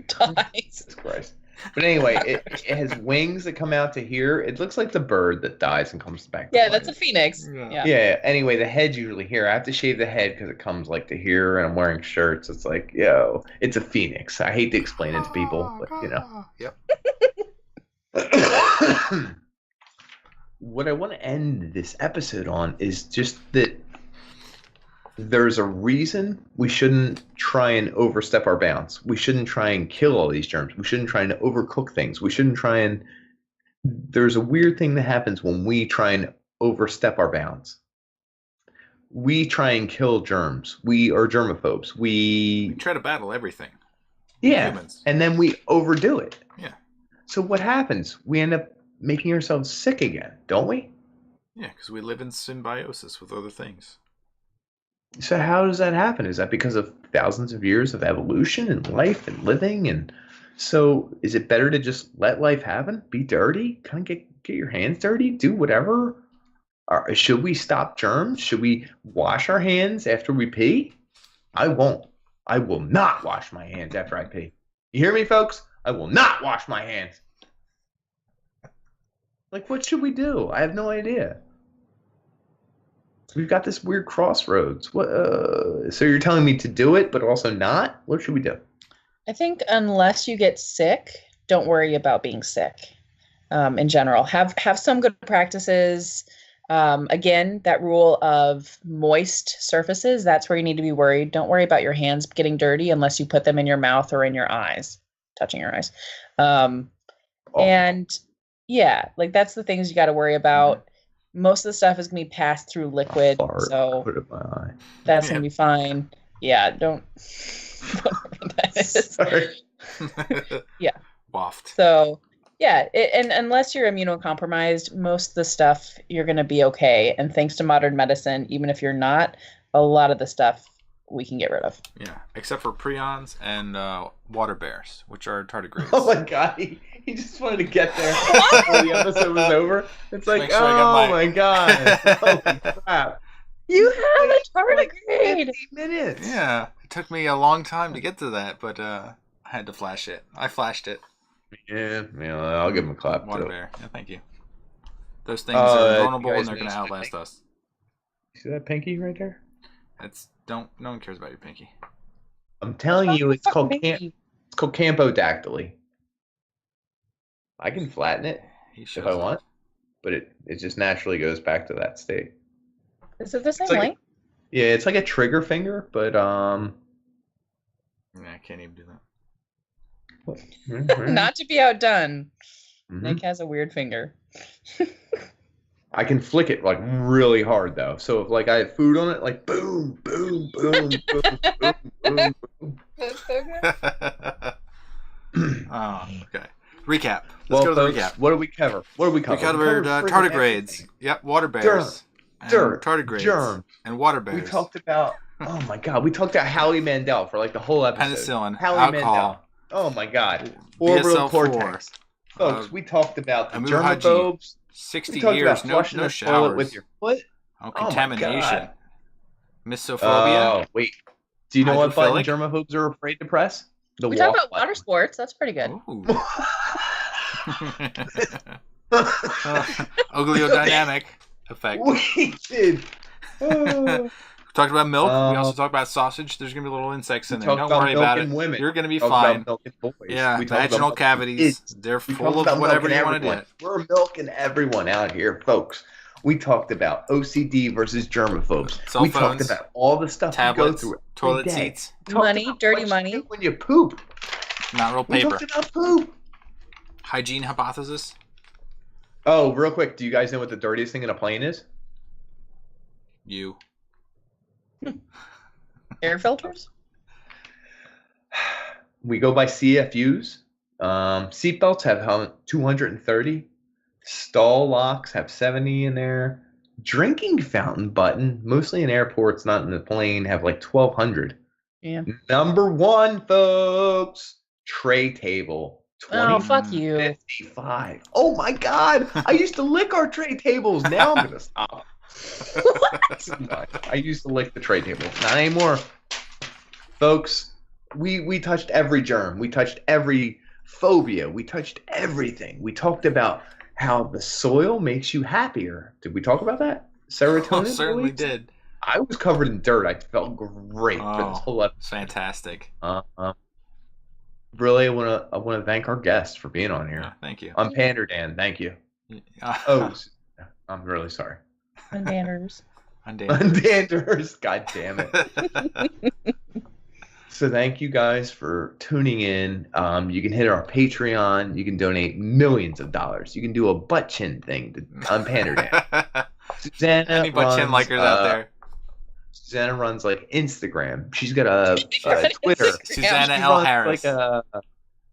Jesus Christ. But anyway, it has wings that come out to here. It looks like the bird that dies and comes back to life. That's a phoenix. Yeah. Anyway, the head's usually here. I have to shave the head because it comes like to here, and I'm wearing shirts. It's like, yo, it's a phoenix. I hate to explain it to people, but you know. Yep. What I want to end this episode on is just that there's a reason we shouldn't try and overstep our bounds. We shouldn't try and kill all these germs. We shouldn't try and overcook things. We shouldn't try and... There's a weird thing that happens when we try and overstep our bounds. We try and kill germs. We are germophobes. We try to battle everything. Yeah, Humans. And then we overdo it. Yeah. So what happens? We end up making ourselves sick again, don't we? Yeah, because we live in symbiosis with other things. So how does that happen? Is that because of thousands of years of evolution and life and living? And so is it better to just let life happen? Be dirty? Kind of get your hands dirty? Do whatever? Or should we stop germs? Should we wash our hands after we pee? I won't. I will not wash my hands after I pee. You hear me, folks? I will not wash my hands. Like, what should we do? I have no idea. We've got this weird crossroads. What? So you're telling me to do it, but also not? What should we do? I think unless you get sick, don't worry about being sick. In general, have some good practices. Again, that rule of moist surfaces, that's where you need to be worried. Don't worry about your hands getting dirty unless you put them in your mouth or in your eyes, touching your eyes. And yeah, like that's the things you got to worry about. Most of the stuff is going to be passed through liquid, so put it in my eye. That's going to be fine. Yeah, don't. Sorry. Yeah. Waft. So, yeah, and unless you're immunocompromised, most of the stuff you're going to be okay. And thanks to modern medicine, even if you're not, a lot of the stuff we can get rid of. Yeah, except for prions and water bears, which are tardigrades. Oh my god, he just wanted to get there before the episode was over. It's like, sure my god, holy crap. You have a tardigrade! 50 minutes. Yeah, it took me a long time to get to that, but I had to flash it. I flashed it. Yeah, I'll give him a clap. Water bear. Yeah, thank you. Those things are vulnerable and they're going to outlast us. See that pinky right there? No one cares about your pinky. I'm telling you, it's called campodactyly. I can flatten it if I want, but it just naturally goes back to that state. Is it the same length? Yeah, it's like a trigger finger, but Yeah, I can't even do that. Not to be outdone. Nick has a weird finger. I can flick it like really hard though. So if like I have food on it, like boom, boom, boom, boom, boom, boom, boom. That's so good. Oh, okay. Recap. Let's go to the recap. What did we cover? We covered tardigrades. Yep, water bears. Dirt, tardigrades. germs, and water bears. We talked about, oh my god, we talked about Howie Mandel for like the whole episode. Penicillin, Howie alcohol. Mandel. Oh my god. Orbital BSL-4. cortex. Folks, we talked about the Amuhaji. germophobes. 60 years, no showers. With your foot. Oh, contamination. Mysophobia. Oh, wait. Do you know what button Hydrophilic? germophobes are afraid to press? We talked about water sports. That's pretty good. Ogliodynamic effect. We did. We talked about milk. We also talked about sausage. There's going to be little insects in there. Don't worry about it. Women. You're going to be fine. Yeah, vaginal cavities. They're full of whatever you want to do. We're milking everyone out here, folks. We talked about OCD versus germophobes. Cell we phones, talked about all the stuff tablets, you go through. toilet seats. Money, dirty money. When you poop. Not real We paper. talked about poop. Hygiene hypothesis. Oh, real quick. Do you guys know what the dirtiest thing in a plane is? You. Air filters? We go by CFUs. Seatbelts have 230. Stall locks have 70 in there. Drinking fountain button, mostly in airports, not in the plane, have like 1,200. Yeah. Number one, folks, tray table. Oh, fuck you. 55. Oh my God. I used to lick our tray tables. Now I'm going to stop. I used to lick the tray tables. Not anymore. Folks, we touched every germ. We touched every phobia. We touched everything. We talked about how the soil makes you happier. Did we talk about that? Serotonin? Certainly did. I was covered in dirt. I felt great for this whole episode. Fantastic. Really, I want to thank our guests for being on here. Thank you. I'm Pander Dan. Thank you. Oh, I'm really sorry. Undanders. Undanders. God damn it. So thank you guys for tuning in. You can hit our Patreon. You can donate millions of dollars. You can do a butt chin thing on Pander Dan. Susanna Any butt chin likers out there? Susanna runs like Instagram. She's got a Twitter. Susanna L Harris.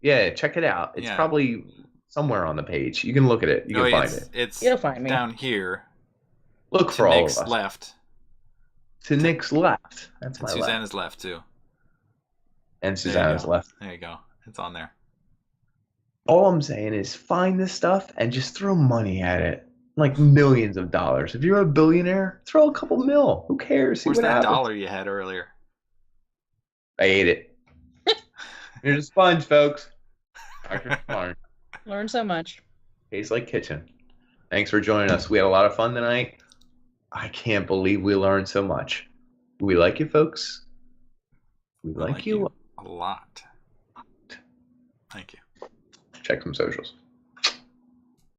Yeah, check it out. It's probably somewhere on the page. You can look at it. You can find it. It's You'll find me down here. Look for all of Nick's us. left. To Nick's left. That's my Susanna's left too. And Susanna's left. There you go. It's on there. All I'm saying is find this stuff and just throw money at it. Like millions of dollars. If you're a billionaire, throw a couple mil. Who cares? See Where's what that happens. dollar you had earlier? I ate it. Here's a sponge, folks. Learn so much. Tastes like kitchen. Thanks for joining us. We had a lot of fun tonight. I can't believe we learned so much. We like you, folks. We like you a lot. Thank you. Check some socials.